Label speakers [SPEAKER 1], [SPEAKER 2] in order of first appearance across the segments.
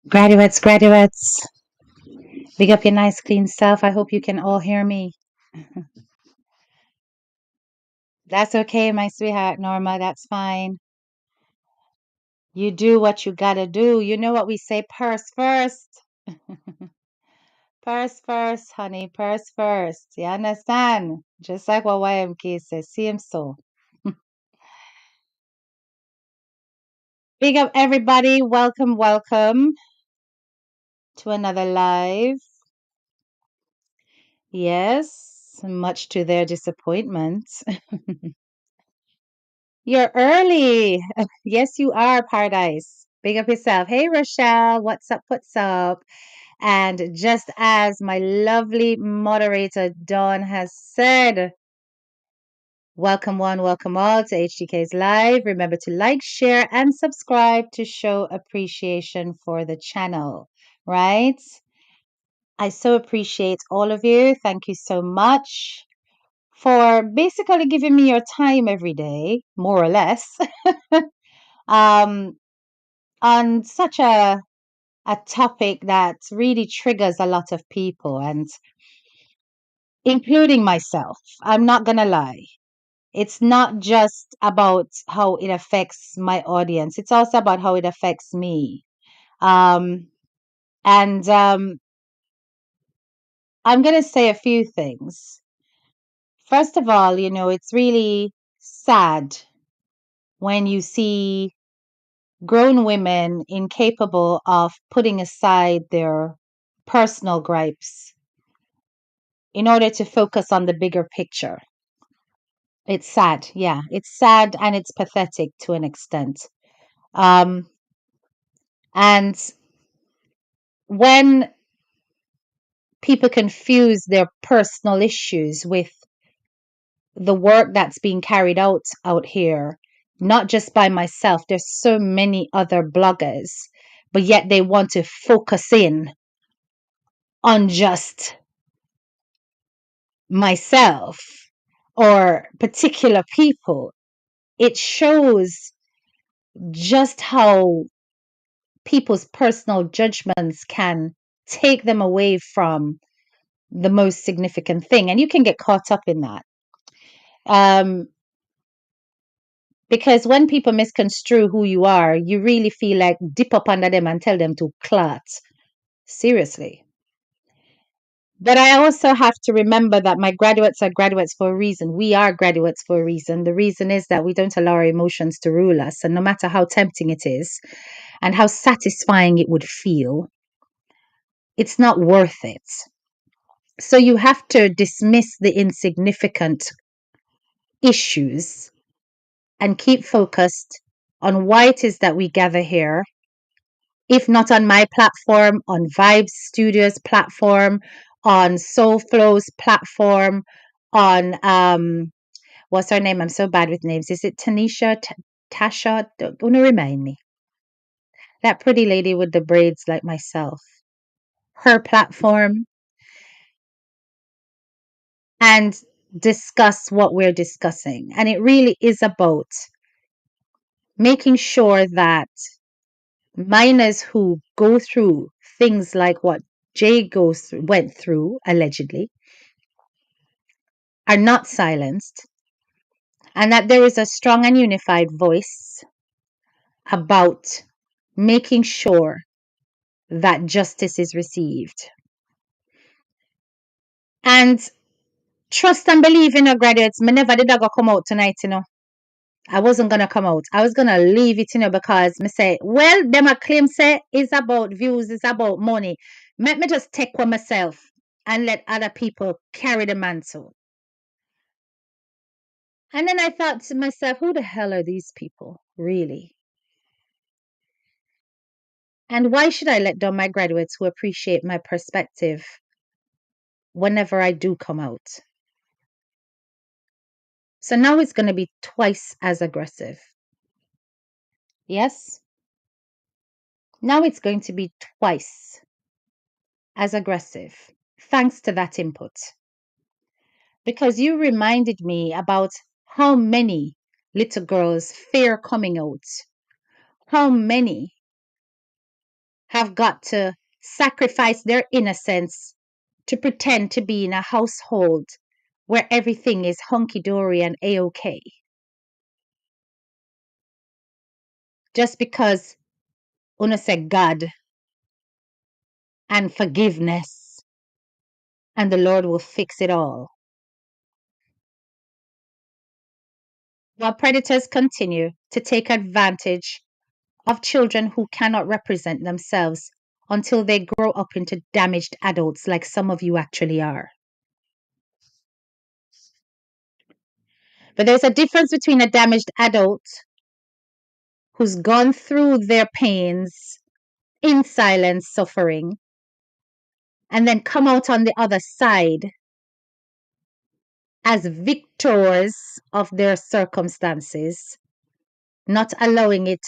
[SPEAKER 1] Graduates, big up your nice clean self. I hope you can all hear me. That's okay, my sweetheart Norma. That's fine. You do what you gotta do. You know what we say, purse first. Purse first, honey, purse first. You understand? Just like what YMK says, see him so. Big up everybody. Welcome to another live. Yes, much to their disappointment. You're early. Yes, you are, Paradise. Big up yourself. Hey, Rochelle. What's up? What's up? And just as my lovely moderator, Dawn, has said, welcome one, welcome all to HDK's Live. Remember to like, share, and subscribe to show appreciation for the channel, right? I so appreciate all of you. Thank you so much for basically giving me your time every day, more or less. um, on such a topic that really triggers a lot of people, and including myself. I'm not gonna lie. It's not just about how it affects my audience. It's also about how it affects me. Um, and I'm gonna say a few things. First of all, it's really sad when you see grown women incapable of putting aside their personal gripes in order to focus on the bigger picture. It's sad. Yeah, it's sad and it's pathetic to an extent. Um, and when people confuse their personal issues with the work that's being carried out here, not just by myself, there's so many other bloggers, but yet they want to focus in on just myself or particular people. It shows just how people's personal judgments can take them away from the most significant thing. And you can get caught up in that. Um, because when people misconstrue who you are, you really feel like dip up under them and tell them to clot. Seriously. But I also have to remember that my graduates are graduates for a reason. We are graduates for a reason. The reason is that we don't allow our emotions to rule us. And no matter how tempting it is and how satisfying it would feel, it's not worth it. So you have to dismiss the insignificant issues and keep focused on why it is that we gather here. If not on my platform, on Vibes Studios platform, on Soul Flow's platform, on what's her name? I'm so bad with names. Is it Tanisha? Tasha? Don't remind me. That pretty lady with the braids like myself. Her platform, and discuss what we're discussing. And it really is about making sure that minors who go through things like what went through allegedly are not silenced, and that there is a strong and unified voice about making sure that justice is received. And trust and believe in our graduates. Me never did I go come out tonight, I wasn't gonna come out. I was gonna leave it, because me say, well, them a claim say it's about views, it's about money. Let me just take one myself and let other people carry the mantle. And then I thought to myself, who the hell are these people, really? And why should I let down my graduates who appreciate my perspective whenever I do come out? So now it's going to be twice as aggressive. Yes? Now it's going to be twice as aggressive, thanks to that input. Because you reminded me about how many little girls fear coming out, how many have got to sacrifice their innocence to pretend to be in a household where everything is hunky dory and a okay. Just because una say God and forgiveness and the Lord will fix it all. While predators continue to take advantage of children who cannot represent themselves until they grow up into damaged adults like some of you actually are. But there's a difference between a damaged adult who's gone through their pains in silence, suffering, and then come out on the other side as victors of their circumstances, not allowing it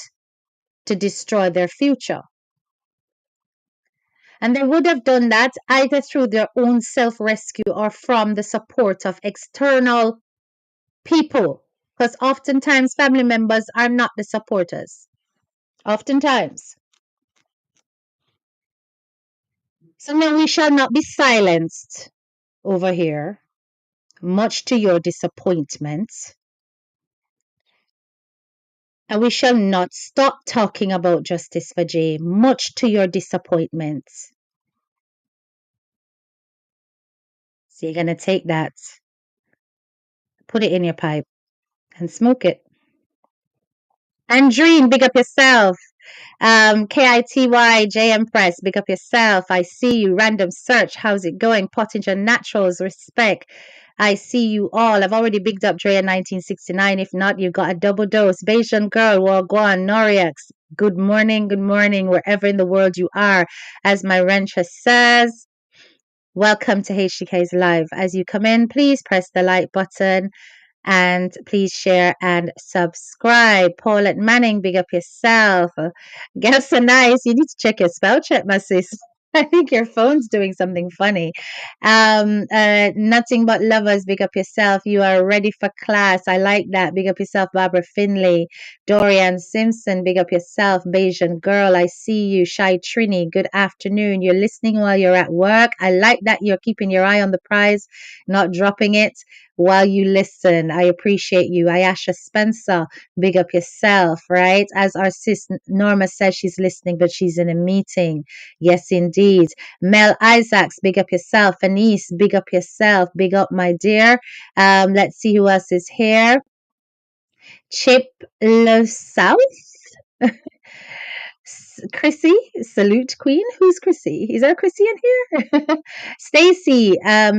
[SPEAKER 1] to destroy their future. And they would have done that either through their own self rescue or from the support of external people. Because oftentimes family members are not the supporters. Oftentimes. So now we shall not be silenced over here, much to your disappointment. And we shall not stop talking about justice for Jay, much to your disappointment. So you're going to take that, put it in your pipe, and smoke it. And dream, big up yourself. KITY, JM Press, big up yourself. I see you. Random search, how's it going? Pottinger Naturals, respect. I see you all. I've already bigged up Drea 1969. If not, you got a double dose. Bayesian girl, Wagwan, Noriax. Good morning, wherever in the world you are. As my rancher says, welcome to HTK's Live. As you come in, please press the like button. And please share and subscribe. Paulette Manning, big up yourself. Girl, so nice. You need to check your spell check, my sis. I think your phone's doing something funny. Nothing but lovers, big up yourself. You are ready for class. I like that. Big up yourself, Barbara Finley. Dorian Simpson, big up yourself. Bayesian girl, I see you. Shy Trini, good afternoon. You're listening while you're at work. I like that you're keeping your eye on the prize, not dropping it while you listen. I appreciate you. Ayasha Spencer, big up yourself, right? As our sis Norma says, she's listening, but she's in a meeting. Yes, indeed. Mel Isaacs, big up yourself. Anise, big up yourself. Big up, my dear. Let's see who else is here. Chip Lo South. Crissy, salute queen. Who's Crissy? Is there a Crissy in here? Stacy,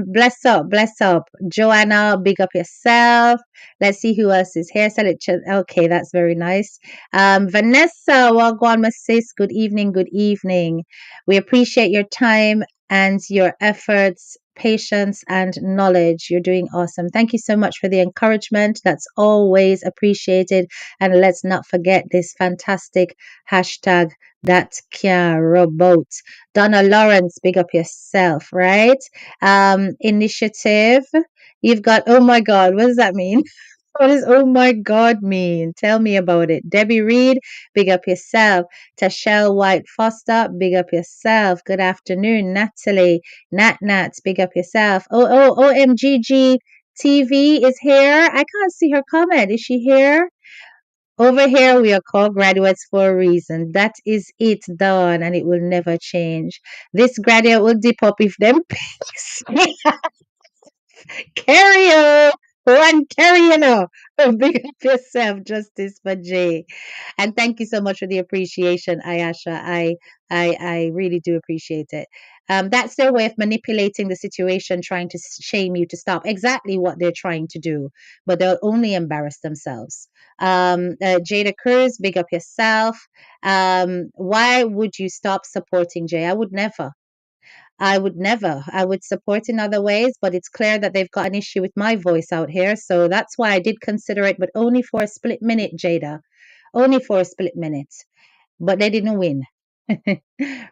[SPEAKER 1] bless up, bless up. Joanna, big up yourself. Let's see who else is here. Okay, that's very nice. Vanessa, Wagwan, my sis. Good evening, good evening. We appreciate your time and your efforts, patience, and knowledge. You're doing awesome. Thank you so much for the encouragement. That's always appreciated. And let's not forget this fantastic hashtag that care about. Donna Lawrence, big up yourself, right? Initiative. You've got, oh my God, what does that mean? What does oh my God mean? Tell me about it. Debbie Reed, big up yourself. Tashelle White Foster, big up yourself. Good afternoon. Natalie, Nat, big up yourself. OMGG TV is here. I can't see her comment. Is she here? Over here, we are called graduates for a reason. That is it, done, and it will never change. This graduate will dip up if them pigs. Carry on. One carrying on. Big up yourself, justice for Jay. And thank you so much for the appreciation, Ayasha. I really do appreciate it. That's their way of manipulating the situation, trying to shame you to stop. Exactly what they're trying to do, but they'll only embarrass themselves. Jada Cruz, big up yourself. Why would you stop supporting Jay? I would never. I would never. I would support in other ways, but it's clear that they've got an issue with my voice out here. So that's why I did consider it, but only for a split minute, Jada. Only for a split minute. But they didn't win.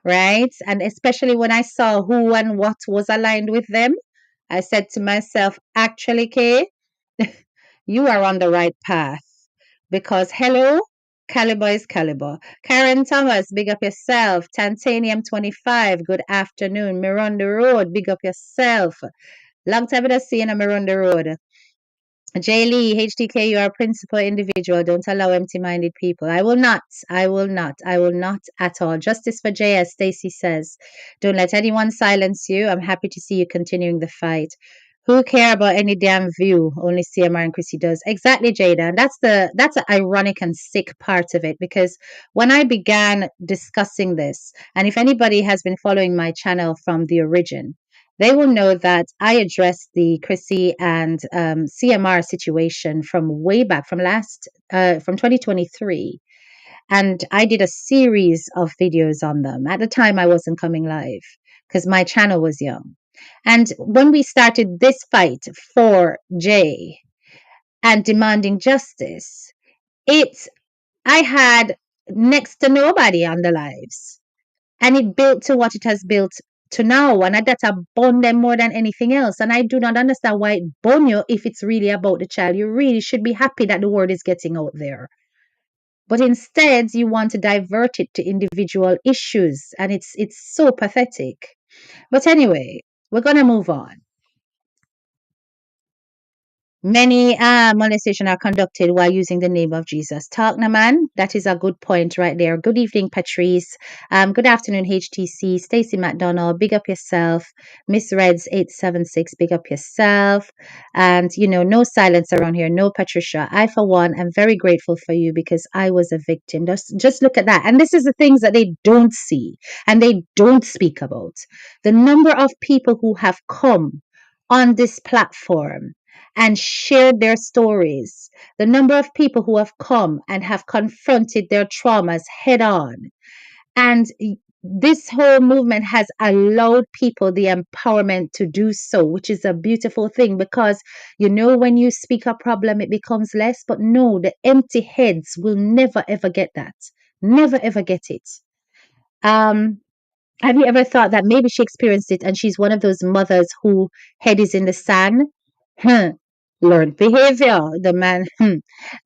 [SPEAKER 1] Right? And especially when I saw who and what was aligned with them, I said to myself, actually, Kay, you are on the right path. Because, hello, Caliber is caliber. Karen Thomas, big up yourself. Titanium 25, good afternoon. Miranda Road, big up yourself. Long time without seeing a Miranda Road. Jay Lee, HTK, you are a principal individual. Don't allow empty minded people. I will not. I will not. I will not at all. Justice for Jay, as Stacy says. Don't let anyone silence you. I'm happy to see you continuing the fight. Who care about any damn view? Only CMR and Crissy does. Exactly, Jada. And that's the ironic and sick part of it because when I began discussing this, and if anybody has been following my channel from the origin, they will know that I addressed the Crissy and CMR situation from way back from 2023. And I did a series of videos on them. At the time, I wasn't coming live because my channel was young. And when we started this fight for Jay and demanding justice, it's I had next to nobody on the lives. And it built to what it has built to now. And that I bond them more than anything else. And I do not understand why it bond you if it's really about the child. You really should be happy that the word is getting out there. But instead, you want to divert it to individual issues. And it's so pathetic. But anyway, we're gonna move on. Many molestations are conducted while using the name of Jesus. Talk na man. That is a good point right there. Good evening, Patrice. Good afternoon, HTC. Stacy McDonald. Big up yourself. Miss Reds 876. Big up yourself. And no silence around here. No, Patricia. I, for one, am very grateful for you because I was a victim. Just look at that. And this is the things that they don't see and they don't speak about. The number of people who have come on this platform and shared their stories, the number of people who have come and have confronted their traumas head on. And this whole movement has allowed people the empowerment to do so, which is a beautiful thing because, when you speak a problem, it becomes less. But no, the empty heads will never, ever get that. Never, ever get it. Have you ever thought that maybe she experienced it and she's one of those mothers who head is in the sand? Hmm. Learned behavior. The man,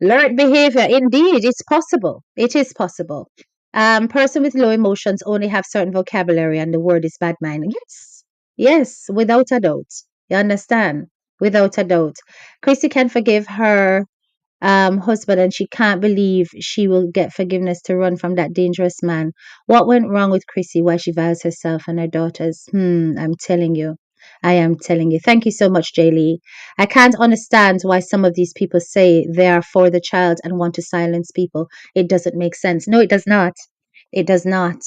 [SPEAKER 1] learned behavior. Indeed, it's possible. It is possible. Person with low emotions only have certain vocabulary, and the word is bad mind. Yes, yes, without a doubt. You understand? Without a doubt. Chrissy can forgive her husband and she can't believe she will get forgiveness to run from that dangerous man. What went wrong with Chrissy? Why she violates herself and her daughters? I'm telling you. I am telling you. Thank you so much, Jaylee. I can't understand why some of these people say they are for the child and want to silence people. It doesn't make sense. No, it does not. It does not.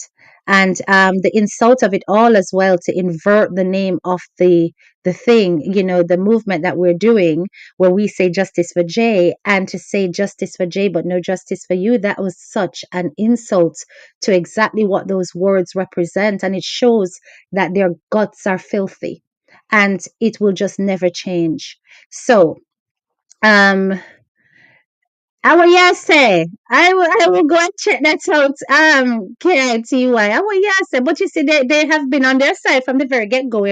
[SPEAKER 1] And the insult of it all as well, to invert the name of the thing, the movement that we're doing, where we say justice for Jay, and to say justice for Jay but no justice for you, that was such an insult to exactly what those words represent. And it shows that their guts are filthy and it will just never change. So I will, yes say I will go and check that out. KITY. I will, yes say, but you see they have been on their side from the very get go.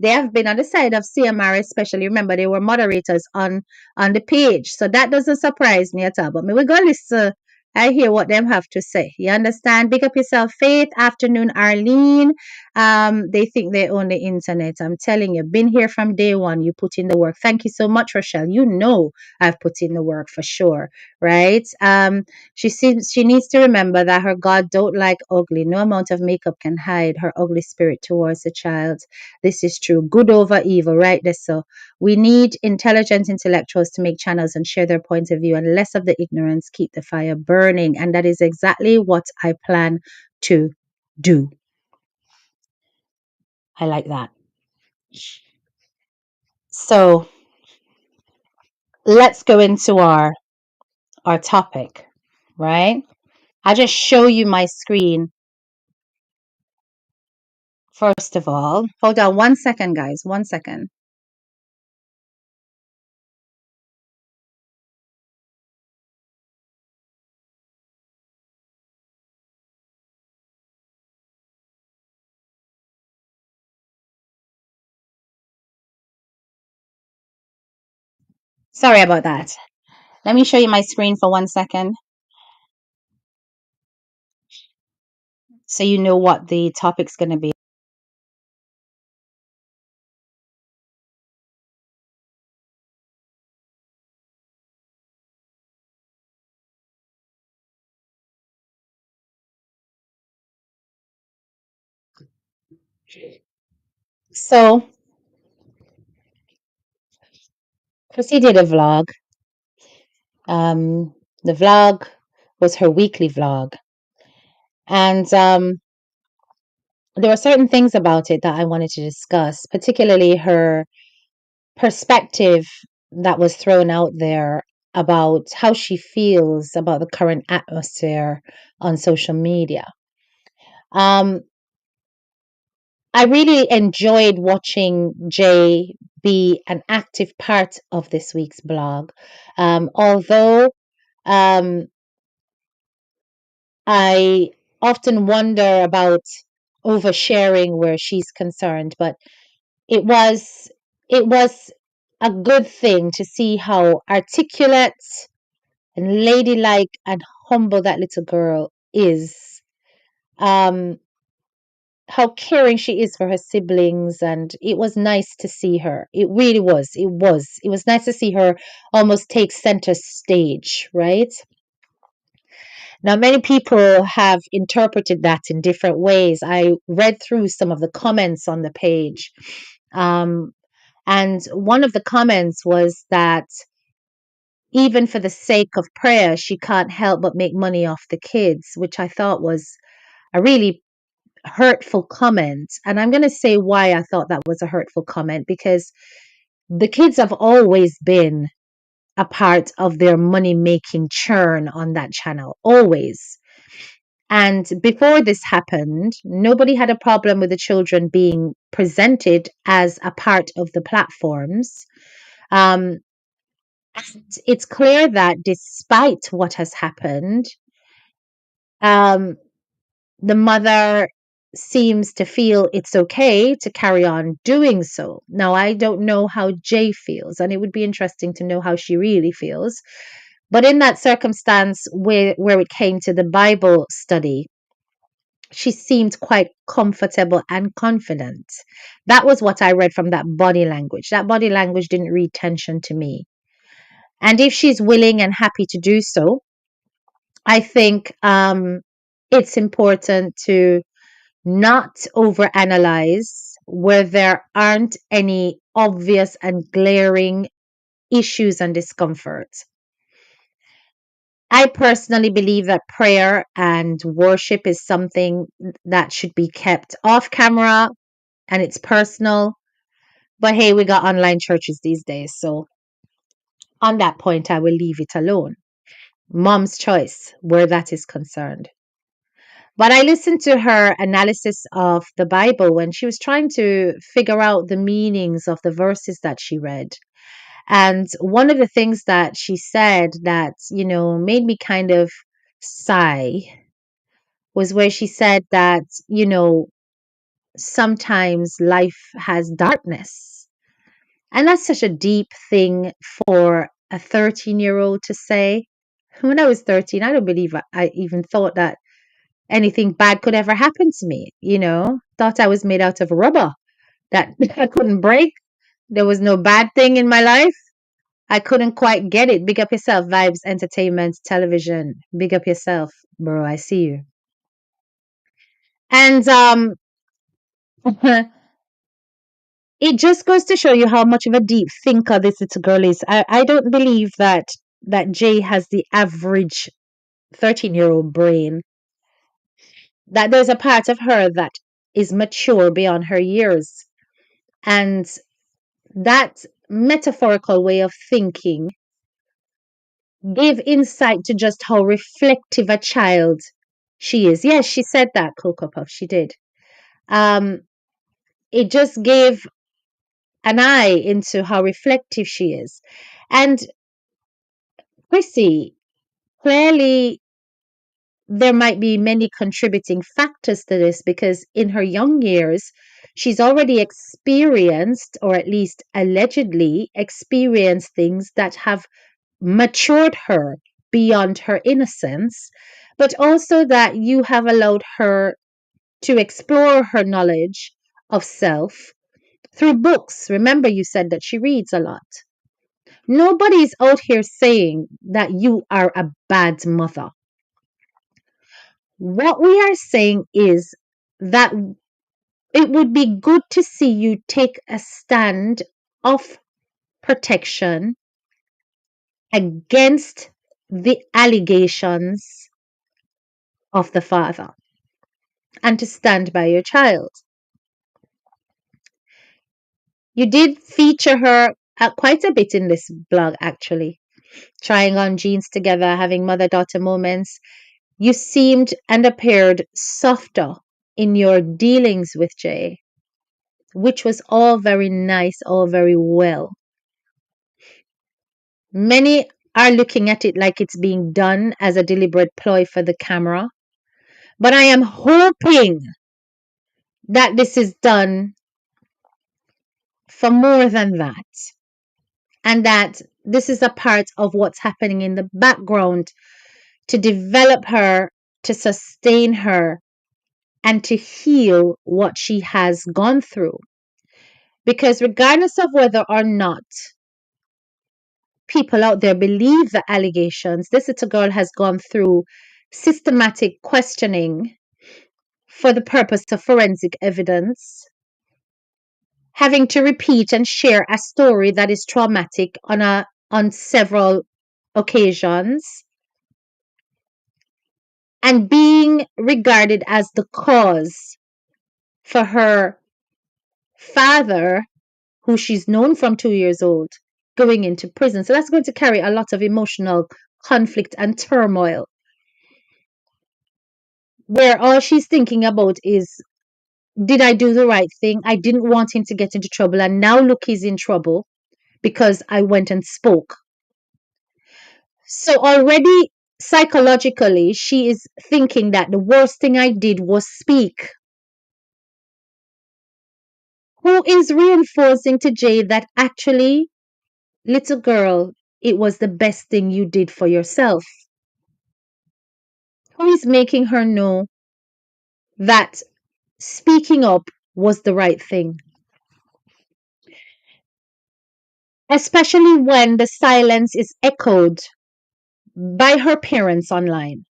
[SPEAKER 1] They have been on the side of CMR, especially. Remember, they were moderators on the page, so that doesn't surprise me at all. But me we go listen. I hear what them have to say. You understand? Big up yourself, Faith. Afternoon, Arlene. They think they own the internet. I'm telling you, been here from day one. You put in the work. Thank you so much, Rochelle. I've put in the work for sure, right? She needs to remember that her God don't like ugly. No amount of makeup can hide her ugly spirit towards the child. This is true. Good over evil, right? So we need intelligent intellectuals to make channels and share their point of view, and less of the ignorance. Keep the fire burning, and that is exactly what I plan to do. I like that. So let's go into our topic, right? I'll just show you my screen first of all. Hold on 1 second, guys. 1 second. Sorry about that. Let me show you my screen for 1 second. so you know what the topic's going to be. So, Crissy did a vlog. Um, the vlog was her weekly vlog. And there were certain things about it that I wanted to discuss, particularly her perspective that was thrown out there about how she feels about the current atmosphere on social media. Um, I really enjoyed watching Jay be an active part of this week's blog. Although um, I often wonder about oversharing where she's concerned, but it was it was a good thing to see how articulate and ladylike and humble that little girl is. Um, how caring she is for her siblings, and it was nice to see her. It really was. It was nice to see her almost take center stage, right? Now, many people have interpreted that in different ways. I read through some of the comments on the page. Um, and one of the comments was that even for the sake of prayer, she can't help but make money off the kids, which I thought was a really hurtful comment. And I'm going to say why I thought that was a hurtful comment, because the kids have always been a part of their money making churn on that channel, always. And before this happened, nobody had a problem with the children being presented as a part of the platforms. Um, it's clear that despite what has happened, um, the mother seems to feel it's okay to carry on doing so. Now, I don't know how Jay feels, and it would be interesting to know how she really feels. But in that circumstance where it came to the Bible study, she seemed quite comfortable and confident. That was what I read from that body language. That body language didn't read tension to me. And if she's willing and happy to do so, I think it's important to not overanalyze where there aren't any obvious and glaring issues and discomforts. I personally believe that prayer and worship is something that should be kept off camera and it's personal. But hey, we got online churches these days. So on that point, I will leave it alone. Mom's choice where that is concerned. But I listened to her analysis of the Bible when she was trying to figure out the meanings of the verses that she read. And one of the things that she said that, made me kind of sigh was where she said that, sometimes life has darkness. And that's such a deep thing for a 13-year-old to say. When I was 13, I don't believe I even thought that anything bad could ever happen to me, thought I was made out of rubber, that I couldn't break. There was no bad thing in my life. I couldn't quite get it. Big up yourself, Vibes Entertainment Television. Big up yourself, bro. I see you. And it just goes to show you how much of a deep thinker this little girl is. I don't believe that Jay has the average 13-year-old brain. That there's a part of her that is mature beyond her years. And that metaphorical way of thinking gave insight to just how reflective a child she is. Yes, she said that, Cocoa Puff. She did. Um, it just gave an eye into how reflective she is. And Crissy, clearly there might be many contributing factors to this because in her young years, she's already experienced, or at least allegedly experienced, things that have matured her beyond her innocence, but also that you have allowed her to explore her knowledge of self through books. Remember, you said that she reads a lot. Nobody's out here saying that you are a bad mother. What we are saying is that it would be good to see you take a stand of protection against the allegations of the father and to stand by your child. You did feature her quite a bit in this blog, actually, trying on jeans together, having mother daughter moments. You seemed and appeared softer in your dealings with Jay, which was all very nice, all very well. Many are looking at it like it's being done as a deliberate ploy for the camera. But I am hoping that this is done for more than that. And that this is a part of what's happening in the background to develop her, to sustain her, and to heal what she has gone through. Because regardless of whether or not people out there believe the allegations, this little girl has gone through systematic questioning for the purpose of forensic evidence, having to repeat and share a story that is traumatic on several occasions, and being regarded as the cause for her father, who she's known from 2 years old, going into prison. So that's going to carry a lot of emotional conflict and turmoil, where all she's thinking about is, did I do the right thing? I didn't want him to get into trouble, and now look, he's in trouble because I went and spoke. So already psychologically, she is thinking that the worst thing I did was speak. Who is reinforcing to Jay that actually, little girl, it was the best thing you did for yourself? Who is making her know that speaking up was the right thing? Especially when the silence is echoed by her parents online.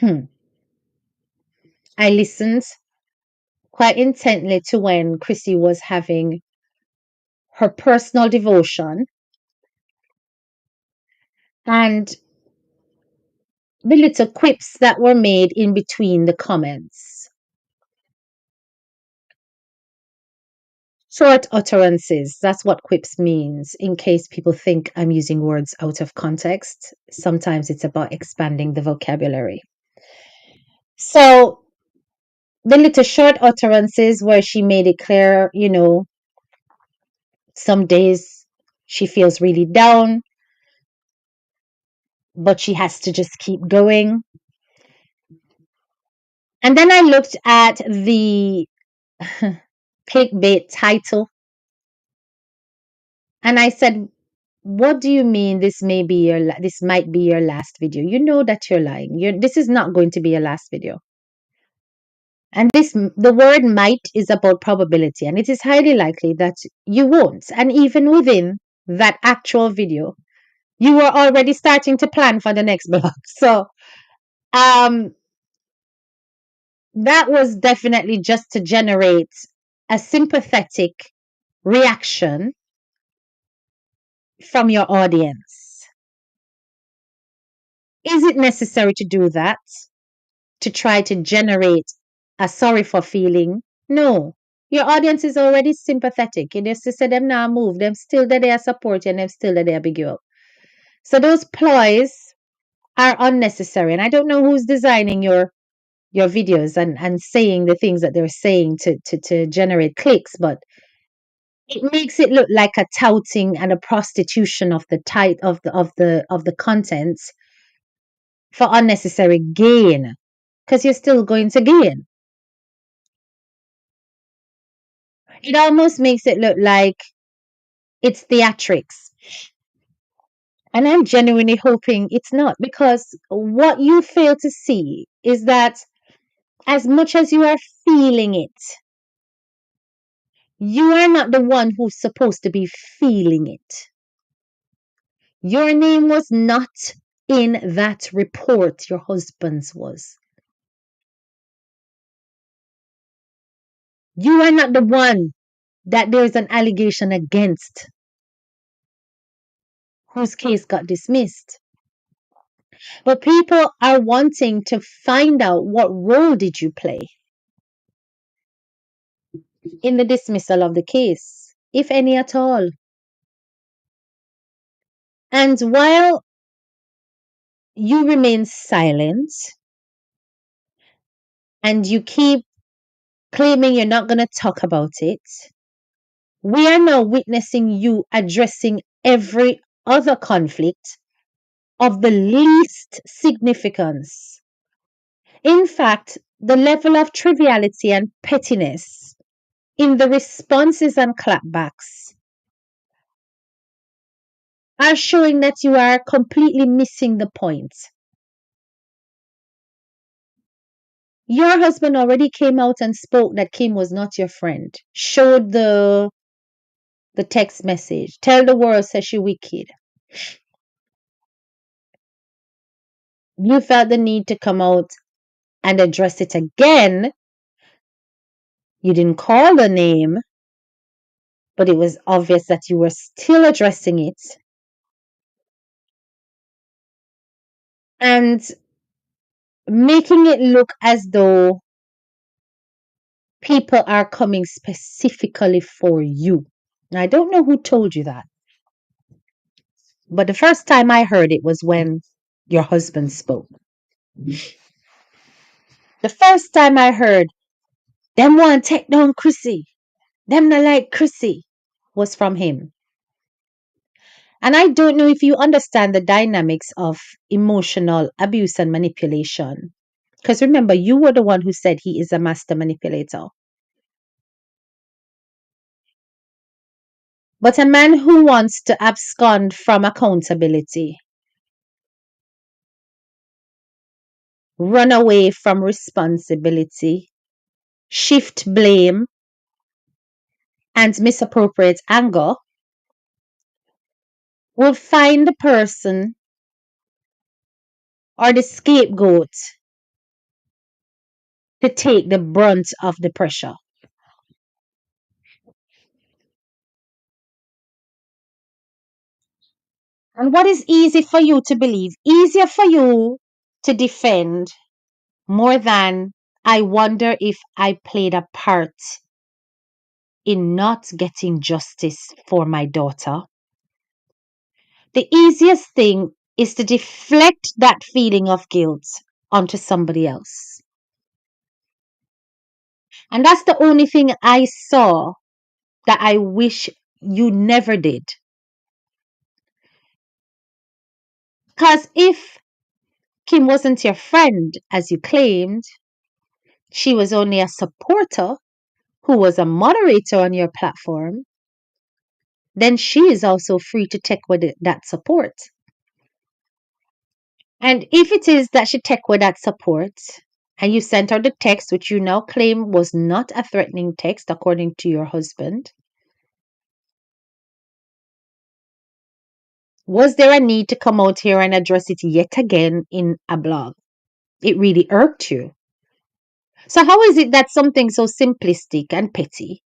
[SPEAKER 1] I listened quite intently to when Crissy was having her personal devotion, and the little quips that were made in between the comments. Short utterances, that's what quips means, in case people think I'm using words out of context. Sometimes it's about expanding the vocabulary. So the little short utterances where she made it clear, some days she feels really down, but she has to just keep going. And then I looked at the clickbait title and I said, what do you mean this might be your last video? You know that you're lying. This is not going to be your last video. And the word might is about probability, and it is highly likely that you won't. And even within that actual video, you were already starting to plan for the next blog. So that was definitely just to generate a sympathetic reaction from your audience. Is it necessary to do that to try to generate a sorry for feeling? No. Your audience is already sympathetic. You just say them now move. Them still that they are supporting, them still that they are big you up. So those ploys are unnecessary. And I don't know who's designing your videos and saying the things that they're saying to generate clicks, but it makes it look like a touting and a prostitution of the type of the content for unnecessary gain, because you're still going to gain. It almost makes it look like it's theatrics. And I'm genuinely hoping it's not, because what you fail to see is that as much as you are feeling it, you are not the one who's supposed to be feeling it. Your name was not in that report, your husband's was. You are not the one that there's an allegation against, whose case got dismissed. But people are wanting to find out, what role did you play in the dismissal of the case, if any at all. And while you remain silent and you keep claiming you're not going to talk about it, we are now witnessing you addressing every other conflict of the least significance. In fact, the level of triviality and pettiness in the responses and clapbacks are showing that you are completely missing the point. Your husband already came out and spoke that Kim was not your friend, showed the text message, tell the world says she wicked. You felt the need to come out and address it again. You didn't call the name, but it was obvious that you were still addressing it. And making it look as though people are coming specifically for you. Now, I don't know who told you that, but the first time I heard it was when your husband spoke. The first time I heard, them want take down Crissy, them not like Crissy, was from him. And I don't know if you understand the dynamics of emotional abuse and manipulation. Because remember, you were the one who said he is a master manipulator. But a man who wants to abscond from accountability, run away from responsibility, shift blame, and misappropriate anger will find the person or the scapegoat to take the brunt of the pressure. And what is easy for you to believe, easier for you to defend, more than I wonder if I played a part in not getting justice for my daughter. The easiest thing is to deflect that feeling of guilt onto somebody else. And that's the only thing I saw that I wish you never did. Because if Kim wasn't your friend, as you claimed, she was only a supporter who was a moderator on your platform, then she is also free to take with that support. And if it is that she take with that support, and you sent her the text, which you now claim was not a threatening text according to your husband, was there a need to come out here and address it yet again in a blog? It really irked you. So how is it that something so simplistic and petty,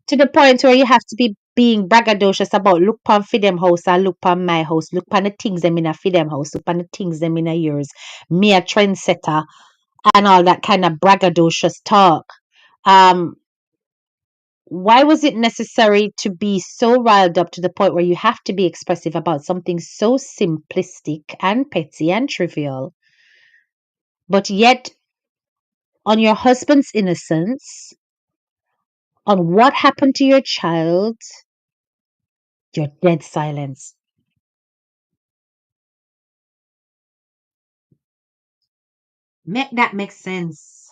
[SPEAKER 1] to the point where you have to be being braggadocious about look pan for them house or look pan my house, look pan the things them in a for them house, look pan the things them in a yours, me a trendsetter, and all that kind of braggadocious talk. Why was it necessary to be so riled up to the point where you have to be expressive about something so simplistic and petty and trivial, but yet on your husband's innocence, on what happened to your child, you're dead silence? Make that make sense.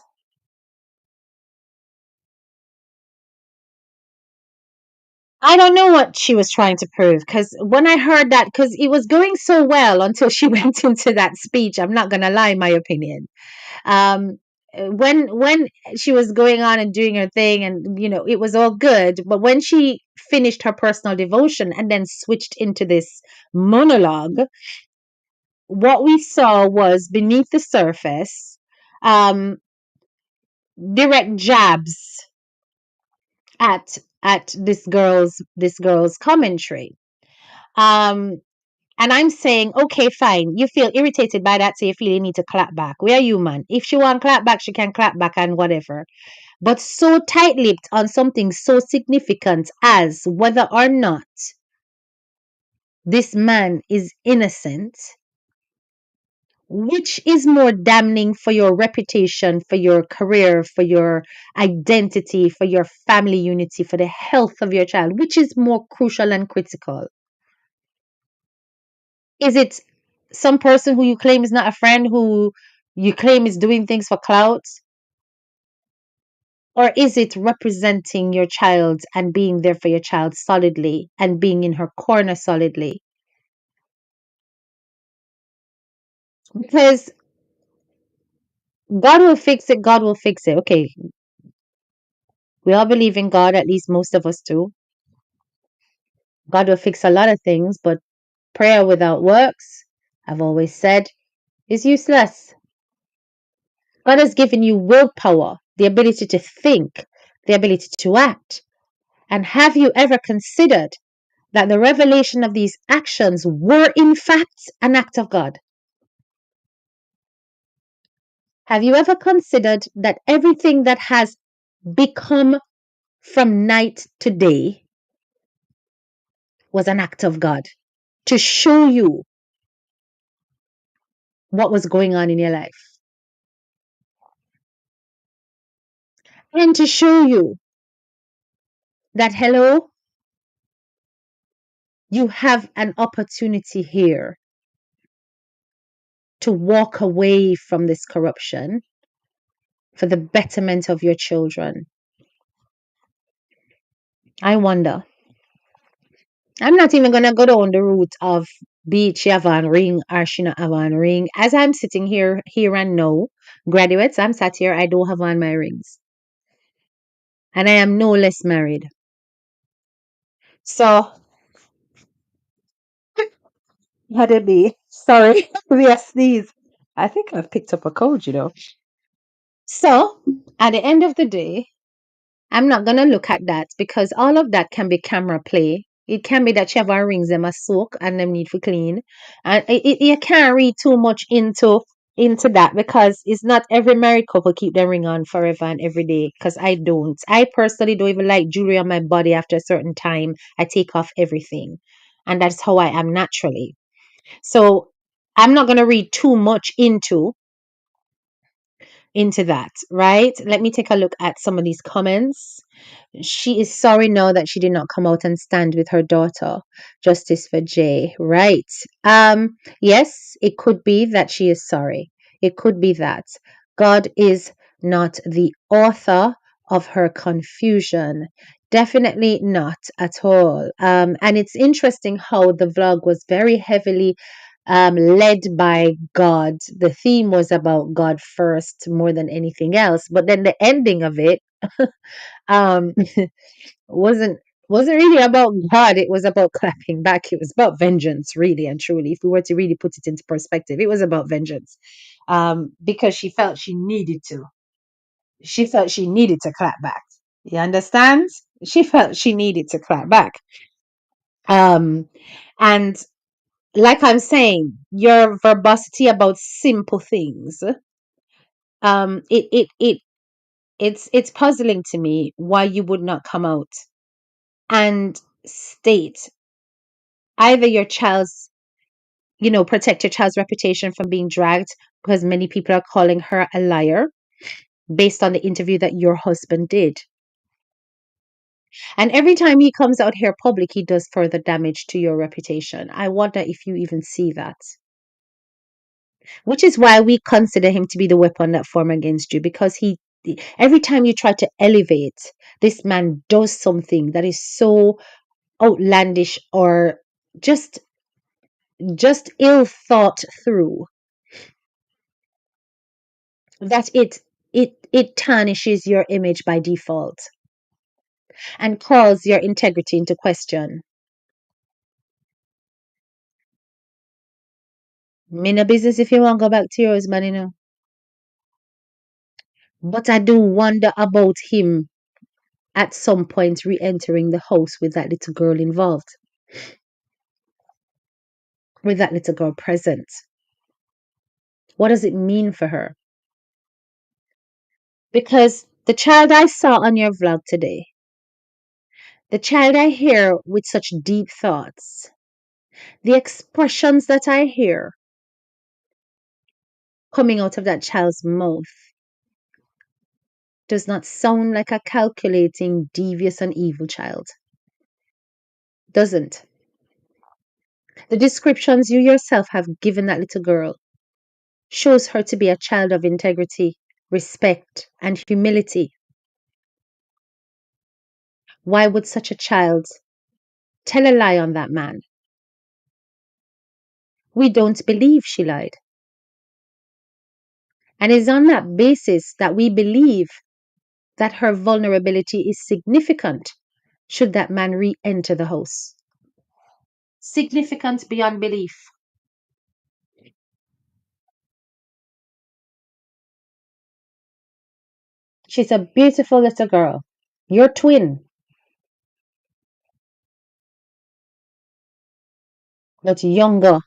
[SPEAKER 1] I don't know what she was trying to prove because when I heard that, because it was going so well until she went into that speech. I'm not gonna lie, my opinion. Um, when she was going on and doing her thing, and it was all good, but when she finished her personal devotion and then switched into this monologue, what we saw was beneath the surface, um, direct jabs at this girl's commentary. Um, and I'm saying, okay, fine. You feel irritated by that, so you feel you need to clap back. We are human. If she want clap back, she can clap back and whatever. But so tight-lipped on something so significant as whether or not this man is innocent, which is more damning for your reputation, for your career, for your identity, for your family unity, for the health of your child, which is more crucial and critical? Is it some person who you claim is not a friend, who you claim is doing things for clout? Or is it representing your child and being there for your child solidly and being in her corner solidly? Because God will fix it, God will fix it. Okay, we all believe in God, at least most of us do. God will fix a lot of things, but prayer without works, I've always said, is useless. God has given you willpower, the ability to think, the ability to act. And have you ever considered that the revelation of these actions were in fact an act of God? Have you ever considered that everything that has become from night to day was an act of God to show you what was going on in your life and to show you that, hello, you have an opportunity here to walk away from this corruption for the betterment of your children? I wonder. I'm not even gonna go down the route of be it she have on ring or she not have on ring. As I'm sitting here and now, graduates, I'm sat here, I don't have on my rings. And I am no less married. So had it be. Sorry. Yes, these. I think I've picked up a cold. So at the end of the day, I'm not gonna look at that because all of that can be camera play. It can be that she have her rings them a soak and them need to clean, and you can't read too much into that because it's not every married couple keep their ring on forever and every day. Because I don't. I personally don't even like jewelry on my body after a certain time. I take off everything, and that's how I am naturally. So I'm not gonna read too much into that, right? Let me take a look at some of these comments. She is sorry now that she did not come out and stand with her daughter. Justice for Jay. Right. Yes, it could be that she is sorry. It could be that. God is not the author of her confusion. Definitely not at all. And it's interesting how the vlog was very heavily led by God. The theme was about God first more than anything else. But then the ending of it um wasn't wasn't really about God. It was about clapping back. It was about vengeance, really and truly. If we were to really put it into perspective, it was about vengeance. Because she felt she needed to. She felt she needed to clap back. You understand? She felt she needed to clap back. Um, and like I'm saying, your verbosity about simple things, um, it it it it's puzzling to me why you would not come out and state either your child's, protect your child's reputation from being dragged, because many people are calling her a liar based on the interview that your husband did. And every time he comes out here public, he does further damage to your reputation. I wonder if you even see that. Which is why we consider him to be the weapon that form against you, because every time you try to elevate, this man does something that is so outlandish or just just ill thought through, that it tarnishes your image by default and calls your integrity into question. Me no business if you want to go back to yours, man, you know. But I do wonder about him at some point re-entering the house with that little girl involved, with that little girl present. What does it mean for her? Because the child I saw on your vlog today, the child I hear with such deep thoughts, the expressions that I hear coming out of that child's mouth does not sound like a calculating, devious, and evil child. Doesn't. The descriptions you yourself have given that little girl shows her to be a child of integrity, respect, and humility. Why would such a child tell a lie on that man? We don't believe she lied. And it's on that basis that we believe that her vulnerability is significant should that man re enter the house. Significant beyond belief. She's a beautiful little girl. Your twin, but younger.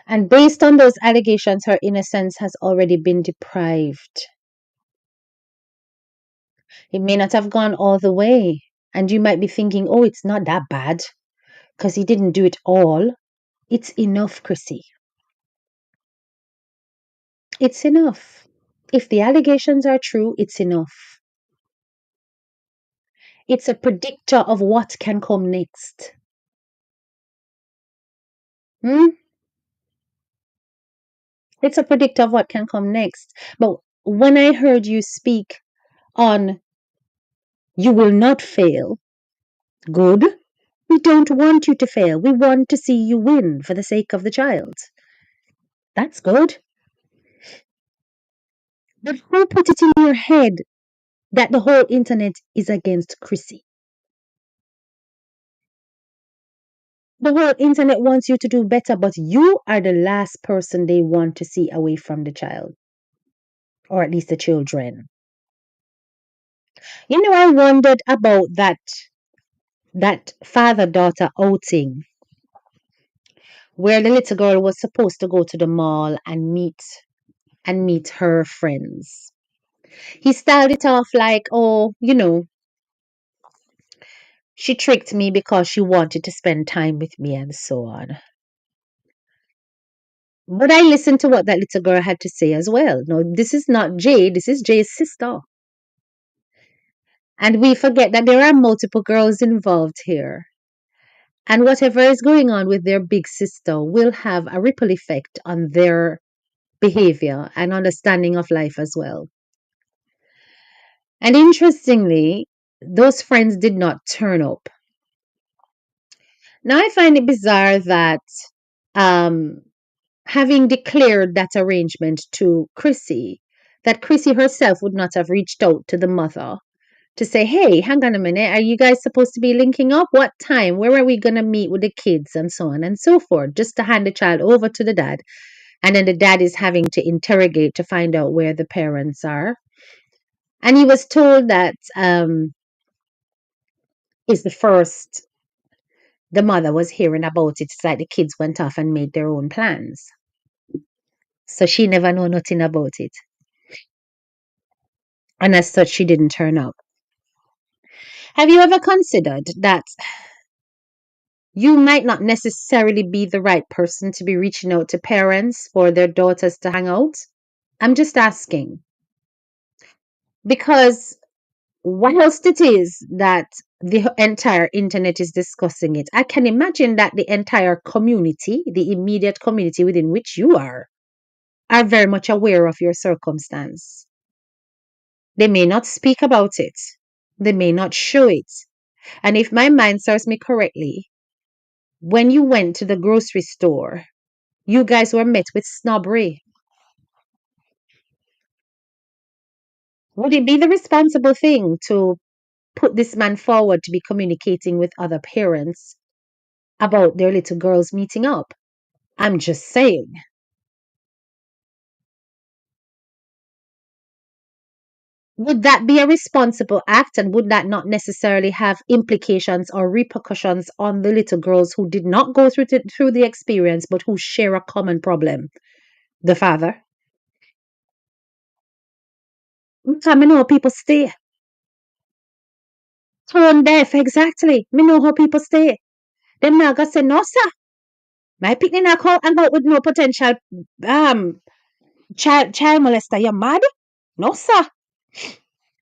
[SPEAKER 1] And based on those allegations, her innocence has already been deprived. It may not have gone all the way. And you might be thinking, oh, it's not that bad because he didn't do it all. It's enough, Crissy. It's enough. If the allegations are true, it's enough. It's a predictor of what can come next. Hmm? It's a predictor of what can come next. But when I heard you speak on you will not fail, good. We don't want you to fail. We want to see you win for the sake of the child. That's good. But who put it in your head that the whole internet is against Crissy? The whole internet wants you to do better, but you are the last person they want to see away from the child, or at least the children. You know, I wondered about that father-daughter outing where the little girl was supposed to go to the mall and meet her friends. He styled it off like, oh, you know, she tricked me because she wanted to spend time with me and so on. But I listened to what that little girl had to say as well. No, this is not Jay, this is Jay's sister. And we forget that there are multiple girls involved here. And whatever is going on with their big sister will have a ripple effect on their behavior and understanding of life as well. And interestingly, those friends did not turn up. Now I find it bizarre that um, having declared that arrangement to Crissy, that Crissy herself would not have reached out to the mother to say, hey, hang on a minute, are you guys supposed to be linking up? What time? Where are we going to meet with the kids? And so on and so forth, just to hand the child over to the dad. And then the dad is having to interrogate to find out where the parents are. And he was told that is the first the mother was hearing about it. It's like the kids went off and made their own plans. So she never knew nothing about it. And as such, she didn't turn up. Have you ever considered that you might not necessarily be the right person to be reaching out to parents for their daughters to hang out? I'm just asking. Because whilst it is that the entire internet is discussing it, I can imagine that the entire community, the immediate community within which you are very much aware of your circumstance. They may not speak about it, they may not show it, And if my mind serves me correctly, when you went to the grocery store, you guys were met with snobbery. Would it be the responsible thing to put this man forward to be communicating with other parents about their little girls meeting up? I'm just saying. Would that be a responsible act, and would that not necessarily have implications or repercussions on the little girls who did not go through the experience but who share a common problem? The father. I know how people stay. Tone deaf, exactly. Me know how people stay. Them now gonna say, no, sir. My picnic not come and out with no potential um child molester. You mad? No, sir.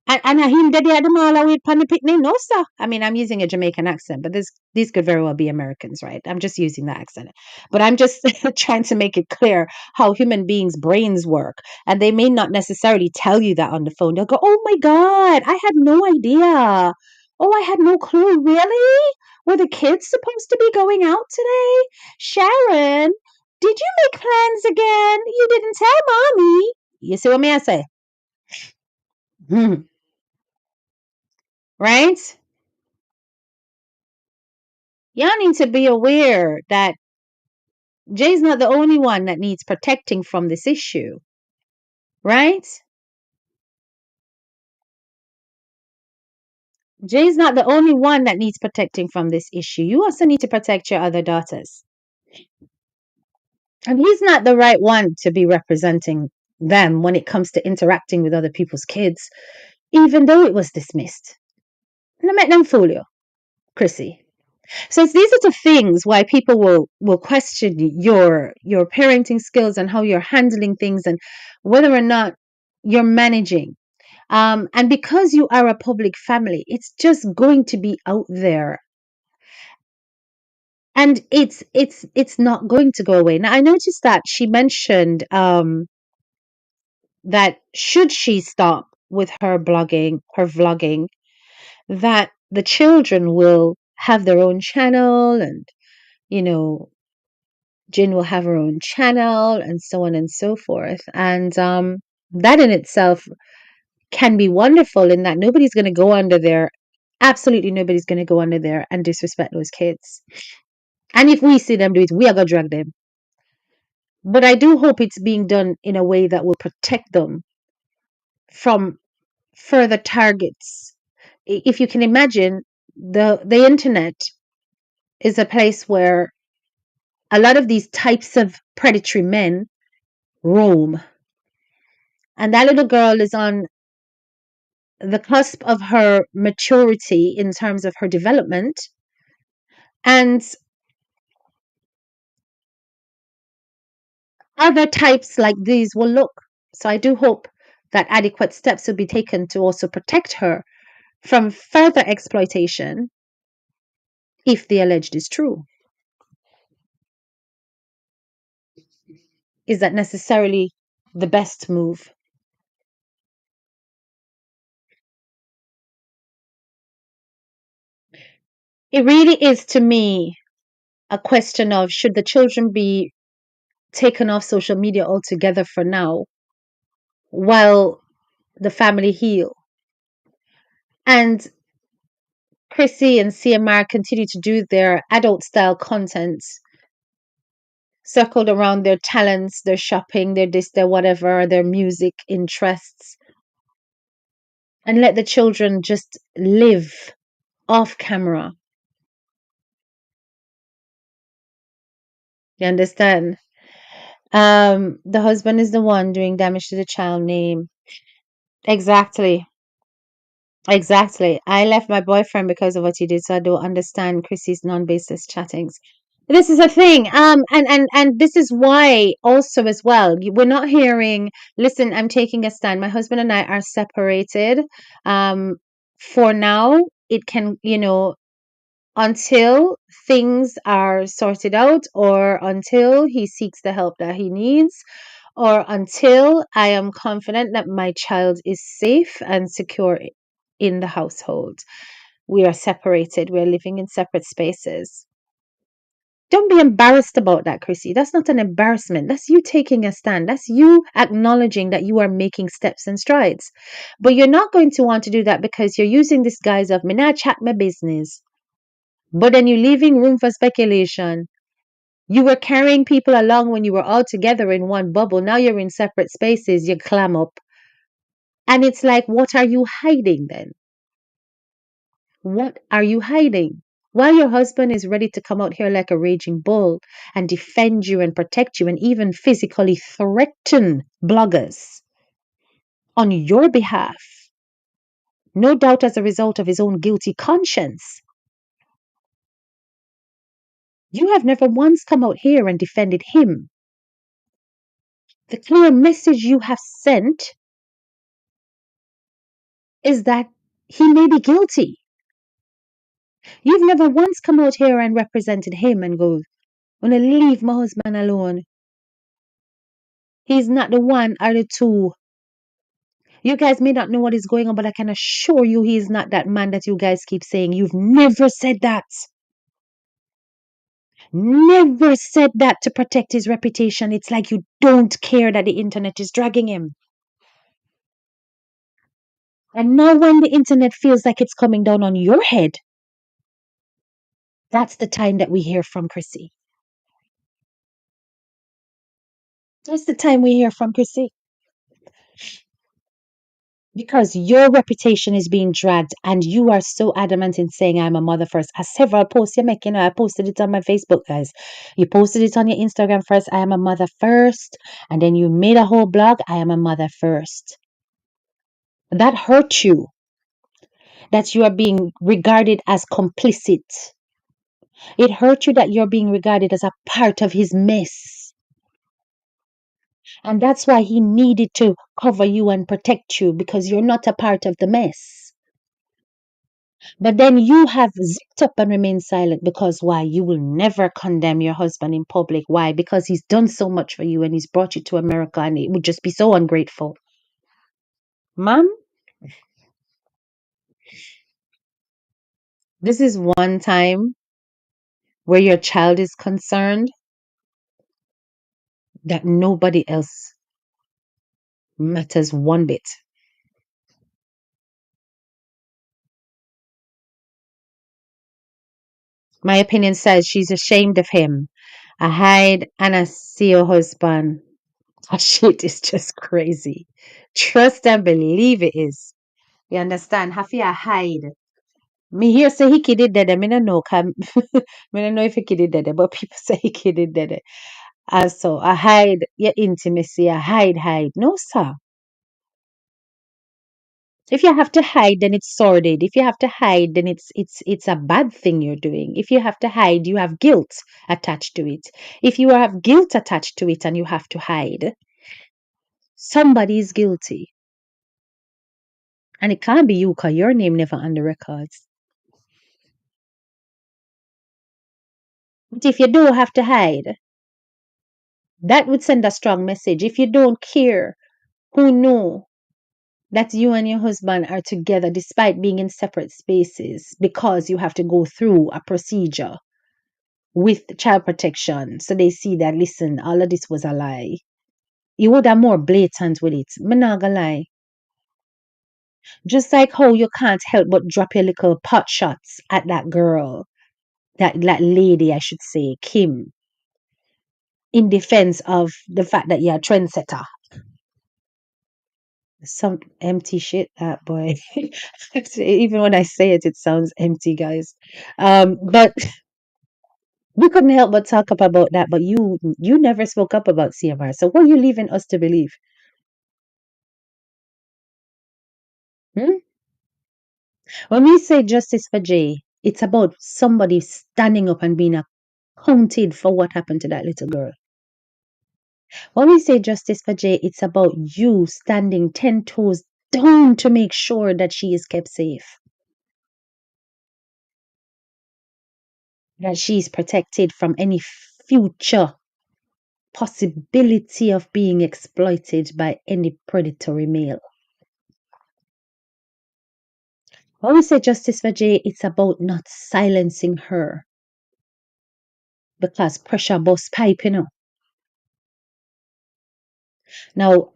[SPEAKER 1] And him that they had them all away pan the picnic, no, sir. I mean, I'm using a Jamaican accent, but these could very well be Americans, right? I'm just using that accent. But I'm just trying to make it clear how human beings' brains work. And they may not necessarily tell you that on the phone. They'll go, oh my God, I had no idea. Oh, I had no clue. Really? Were the kids supposed to be going out today? Sharon, did you make plans again? You didn't tell mommy. You see what me I say? Right? Y'all need to be aware that Jay's not the only one that needs protecting from this issue, right? Jay's not the only one that needs protecting from this issue. You also need to protect your other daughters. And he's not the right one to be representing them when it comes to interacting with other people's kids, even though it was dismissed. And I met them fool you, Crissy. So it's these are the things why people will question your parenting skills and how you're handling things and whether or not you're managing. And because you are a public family, it's just going to be out there, and it's not going to go away. Now I noticed that she mentioned that should she stop with her vlogging, that the children will have their own channel, and you know Jin will have her own channel, and so on and so forth. And that in itself can be wonderful in that nobody's going to go under there. Absolutely nobody's going to go under there and disrespect those kids. And if we see them do it, we are going to drag them. But I do hope it's being done in a way that will protect them from further targets. If you can imagine, the internet is a place where a lot of these types of predatory men roam. And that little girl is on the cusp of her maturity in terms of her development. And other types like these will look. So I do hope that adequate steps will be taken to also protect her from further exploitation if the alleged is true. Is that necessarily the best move? It really is, to me, a question of should the children be taken off social media altogether for now while the family heal. And Crissy and CMR continue to do their adult style content circled around their talents, their shopping, their this, their whatever, their music interests, and let the children just live off camera. You understand? The husband is the one doing damage to the child name. Exactly. Exactly. I left my boyfriend because of what he did, so I don't understand Chrissy's non-basis chattings. This is a thing. And this is why also as well, we're not hearing, listen, I'm taking a stand. My husband and I are separated. For now, it can, until things are sorted out, or until he seeks the help that he needs, or until I am confident that my child is safe and secure in the household. We are separated. We're living in separate spaces. Don't be embarrassed about that, Crissy. That's not an embarrassment. That's you taking a stand. That's you acknowledging that you are making steps and strides. But you're not going to want to do that because you're using this guise of me not chat my business. But then you're leaving room for speculation. You were carrying people along when you were all together in one bubble. Now you're in separate spaces. You clam up. And it's like, what are you hiding then? What are you hiding? While your husband is ready to come out here like a raging bull and defend you and protect you and even physically threaten bloggers on your behalf, no doubt as a result of his own guilty conscience, you have never once come out here and defended him. The clear message you have sent is that he may be guilty. You've never once come out here and represented him and go, I'm gonna leave my husband alone. He's not the one or the two. You guys may not know what is going on, but I can assure you he is not that man that you guys keep saying. You've never said that. Never said that to protect his reputation. It's like you don't care that the internet is dragging him. And now when the internet feels like it's coming down on your head, that's the time that we hear from Crissy. That's the time we hear from Crissy. Because your reputation is being dragged and you are so adamant in saying I'm a mother first. As several posts you make, I posted it on my Facebook, guys. You posted it on your Instagram first, I am a mother first. And then you made a whole blog, I am a mother first. That hurt you. That you are being regarded as complicit. It hurt you that you're being regarded as a part of his mess. And that's why he needed to cover you and protect you because you're not a part of the mess. But then you have zipped up and remained silent because why? You will never condemn your husband in public. Why? Because he's done so much for you and he's brought you to America and it would just be so ungrateful. Mom, this is one time where your child is concerned that nobody else matters one bit. My opinion says she's ashamed of him. I hide and I see your husband. That shit is just crazy. Trust and believe it is. You understand? Have you hide? Me hear say he did that. Me no know. Me no know if he did that, but people say he did that. So I hide your intimacy. I hide. No, sir. If you have to hide, then it's sordid. If you have to hide, then it's a bad thing you're doing. If you have to hide, you have guilt attached to it. If you have guilt attached to it and you have to hide, somebody is guilty. And it can't be you because your name never on the records. But if you do have to hide, that would send a strong message. If you don't care, who know that you and your husband are together despite being in separate spaces because you have to go through a procedure with child protection. So they see that, listen, all of this was a lie. You would have more blatant with it. Me not gonna lie. Just like how you can't help but drop your little pot shots at that girl, that lady, I should say, Kim, in defense of the fact that you're a trendsetter. Some empty shit, that boy. Even when I say it, it sounds empty, guys. But we couldn't help but talk up about that. But you never spoke up about CMR. So what are you leaving us to believe? Hmm? When we say justice for Jay, it's about somebody standing up and being accounted for what happened to that little girl. When we say justice for Jay, it's about you standing 10 toes down to make sure that she is kept safe, that she is protected from any future possibility of being exploited by any predatory male. I always say justice for Jay, it's about not silencing her because pressure bust pipe, you know. Now,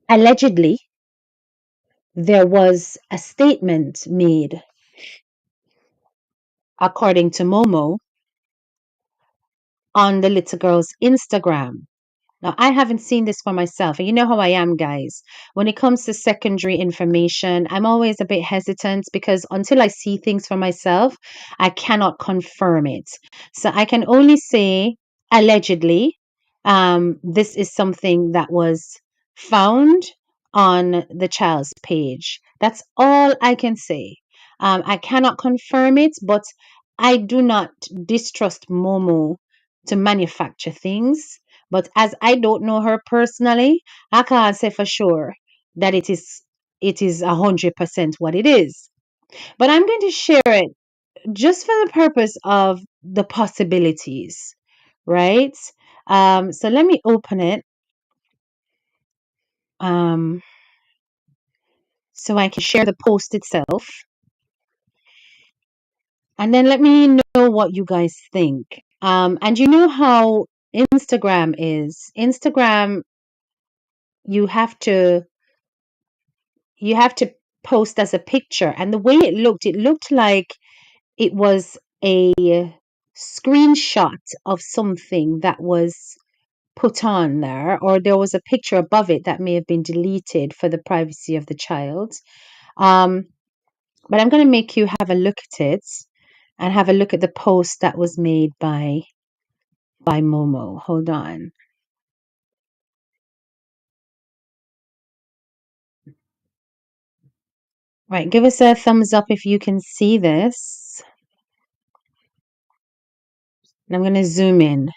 [SPEAKER 1] allegedly, there was a statement made, according to Momo, on the little girl's Instagram. Now, I haven't seen this for myself. And you know how I am, guys. When it comes to secondary information, I'm always a bit hesitant because until I see things for myself, I cannot confirm it. So I can only say, allegedly, this is something that was found on the child's page. That's all I can say. I cannot confirm it, but I do not distrust Momo to manufacture things. But as I don't know her personally, I can't say for sure that it is 100% what it is. But I'm going to share it just for the purpose of the possibilities, right? So let me open it um, so I can share the post itself. And then let me know what you guys think. And you know how Instagram is. Instagram, you have to you have to post as a picture. And the way it looked like it was a screenshot of something that was put on there, or there was a picture above it that may have been deleted for the privacy of the child. Um, but I'm going to make you have a look at it and have a look at the post that was made by Momo. Hold on. Right, give us a thumbs up if you can see this. And I'm going to zoom in.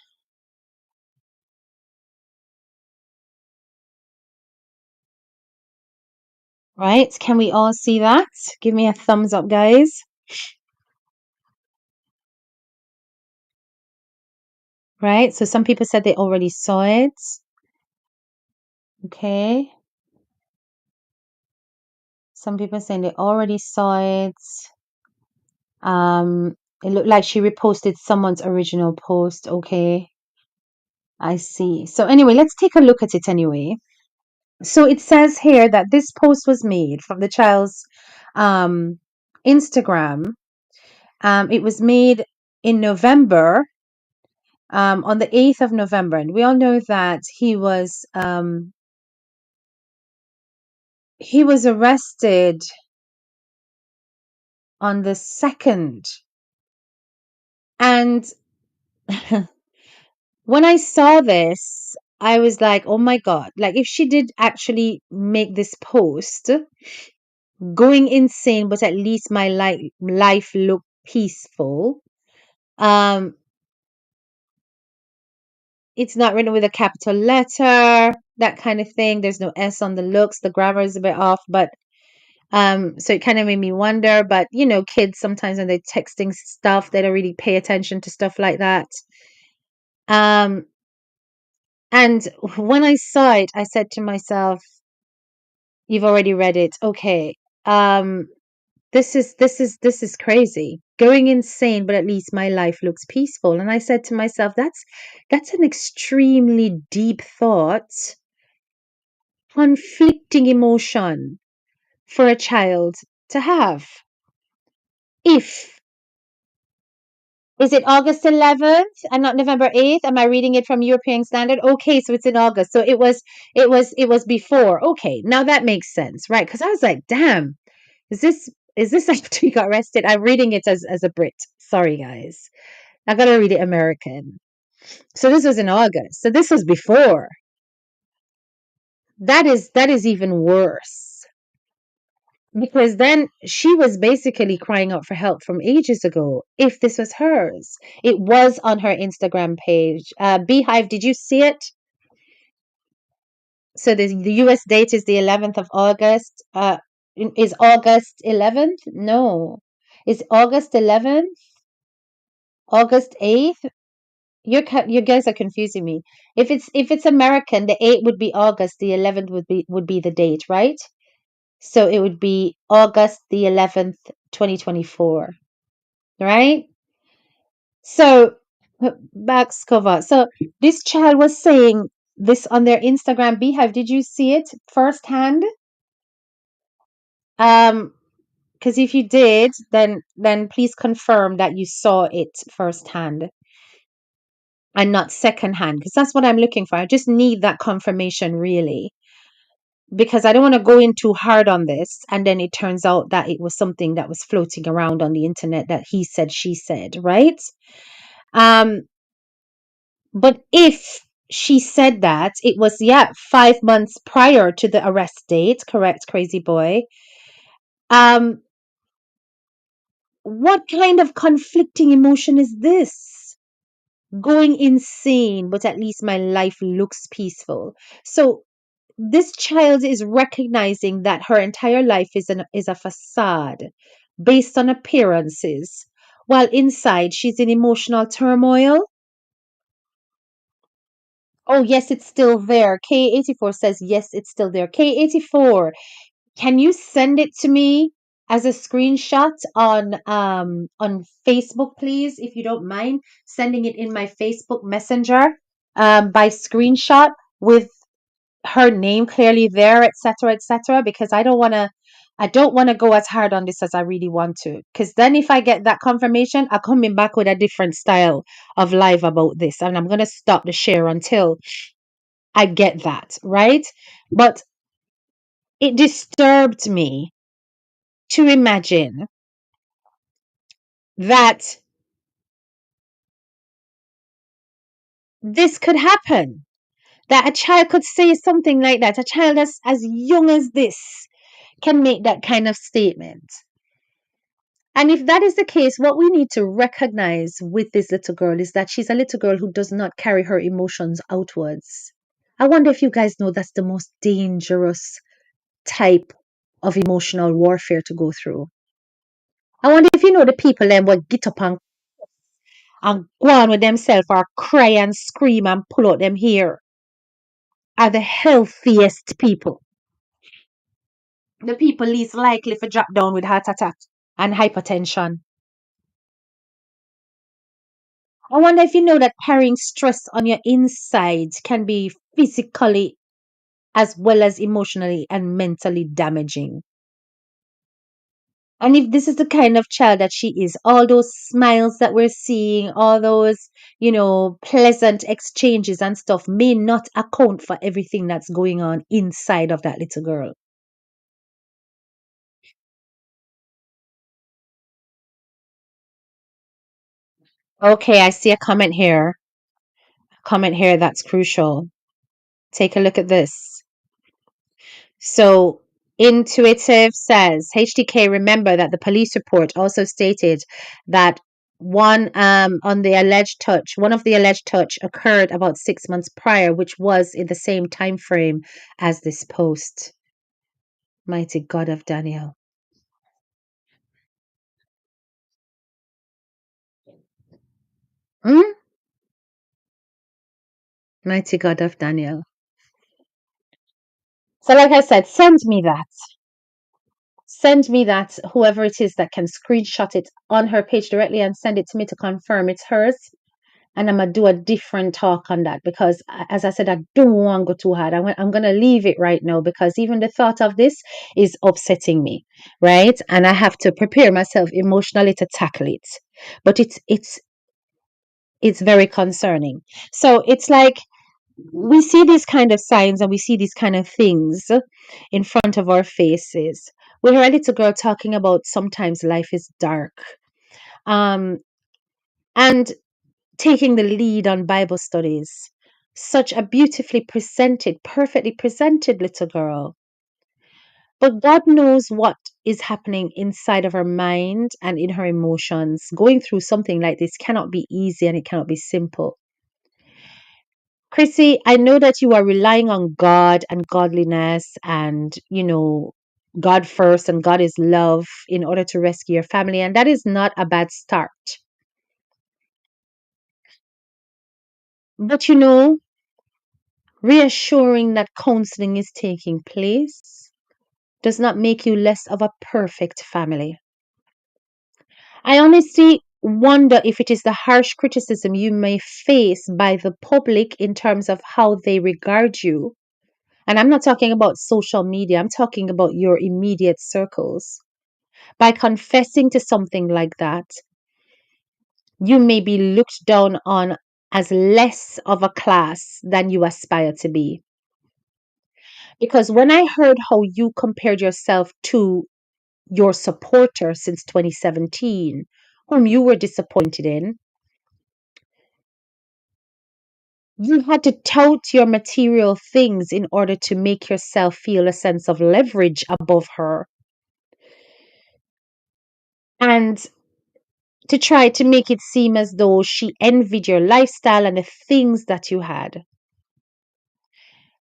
[SPEAKER 1] Right, can we all see that? Give me a thumbs up, guys. Right, so some people said they already saw it. Okay. Some people saying they already saw it. It looked like she reposted someone's original post. Okay, I see. So anyway, let's take a look at it anyway. So it says here that this post was made from the child's Instagram. It was made in November, on the 8th of November. And we all know that he was arrested on the 2nd. And when I saw this, I was like, oh my God, like if she did actually make this post, going insane, but at least my life looked peaceful. It's not written with a capital letter, that kind of thing. There's no S on the looks. The grammar is a bit off, but so it kind of made me wonder. But you know, kids sometimes when they're texting stuff, they don't really pay attention to stuff like that. And when I saw it, I said to myself, "You've already read it, okay? This is crazy, going insane, but at least my life looks peaceful." And I said to myself, that's an extremely deep thought, conflicting emotion for a child to have. If Is it August 11th and not November 8th? Am I reading it from European Standard? Okay, so it's in August. So it was before. Okay, now that makes sense, right? Because I was like, damn, is this after he got arrested? I'm reading it as a Brit. Sorry, guys. I gotta read it American. So this was in August. So this was before. That is even worse. Because then she was basically crying out for help from ages ago. If this was hers, it was on her Instagram page. Beehive, did you see it? So the US date is the 11th of August. Is August 11th? No. Is August 11th? August 8th? You guys are confusing me. If it's American, the 8th would be August, the 11th would be the date, right? So it would be August the 11th, 2024, right? So, backs cover. So this child was saying this on their Instagram Beehive. Did you see it firsthand? Um, because if you did, then please confirm that you saw it firsthand and not secondhand, because that's what I'm looking for. I just need that confirmation, really, because I don't want to go in too hard on this and then it turns out that it was something that was floating around on the internet that he said, she said, right? Um, but if she said that it was, yeah, 5 months prior to the arrest date, correct, crazy boy? Um, what kind of conflicting emotion is this? Going insane, but at least my life looks peaceful. So this child is recognizing that her entire life is a facade based on appearances, while inside she's in emotional turmoil. Oh, yes, it's still there. K84 says, yes, it's still there. K84, can you send it to me as a screenshot on Facebook, please, if you don't mind sending it in my Facebook Messenger by screenshot with her name clearly there, etc., etc., because I don't want to go as hard on this as I really want to. Because then if I get that confirmation, I'm coming back with a different style of live about this. And I'm gonna stop the share until I get that, right? But it disturbed me to imagine that this could happen. That a child could say something like that. A child as young as this can make that kind of statement. And if that is the case, what we need to recognize with this little girl is that she's a little girl who does not carry her emotions outwards. I wonder if you guys know that's the most dangerous type of emotional warfare to go through. I wonder if you know the people then what get up and go on with themselves or cry and scream and pull out them hair are the healthiest people. The people least likely to drop down with heart attack and hypertension. I wonder if you know that carrying stress on your inside can be physically as well as emotionally and mentally damaging. And if this is the kind of child that she is, all those smiles that we're seeing, all those, pleasant exchanges and stuff may not account for everything that's going on inside of that little girl. Okay, I see a comment here. Comment here that's crucial. Take a look at this. So, Intuitive says HDK, remember that the police report also stated that one of the alleged touch occurred about 6 months prior, which was in the same time frame as this post. Mighty God of Daniel. Hmm? Mighty God of Daniel. So, like I said, send me that. Send me that, whoever it is that can screenshot it on her page directly and send it to me to confirm it's hers. And I'm gonna do a different talk on that because, as I said, I don't want to go too hard. I'm gonna leave it right now because even the thought of this is upsetting me, right? And I have to prepare myself emotionally to tackle it. But it's very concerning. So it's like we see these kind of signs and we see these kind of things in front of our faces. We hear a little girl talking about sometimes life is dark. Um, and taking the lead on Bible studies. Such a beautifully presented, perfectly presented little girl. But God knows what is happening inside of her mind and in her emotions. Going through something like this cannot be easy and it cannot be simple. Crissy, I know that you are relying on God and godliness and, God first and God is love in order to rescue your family. And that is not a bad start. But reassuring that counseling is taking place, does not make you less of a perfect family. I honestly wonder if it is the harsh criticism you may face by the public in terms of how they regard you. And I'm not talking about social media, I'm talking about your immediate circles. By confessing to something like that, you may be looked down on as less of a class than you aspire to be. Because when I heard how you compared yourself to your supporter since 2017, whom you were disappointed in, you had to tout your material things in order to make yourself feel a sense of leverage above her and to try to make it seem as though she envied your lifestyle and the things that you had.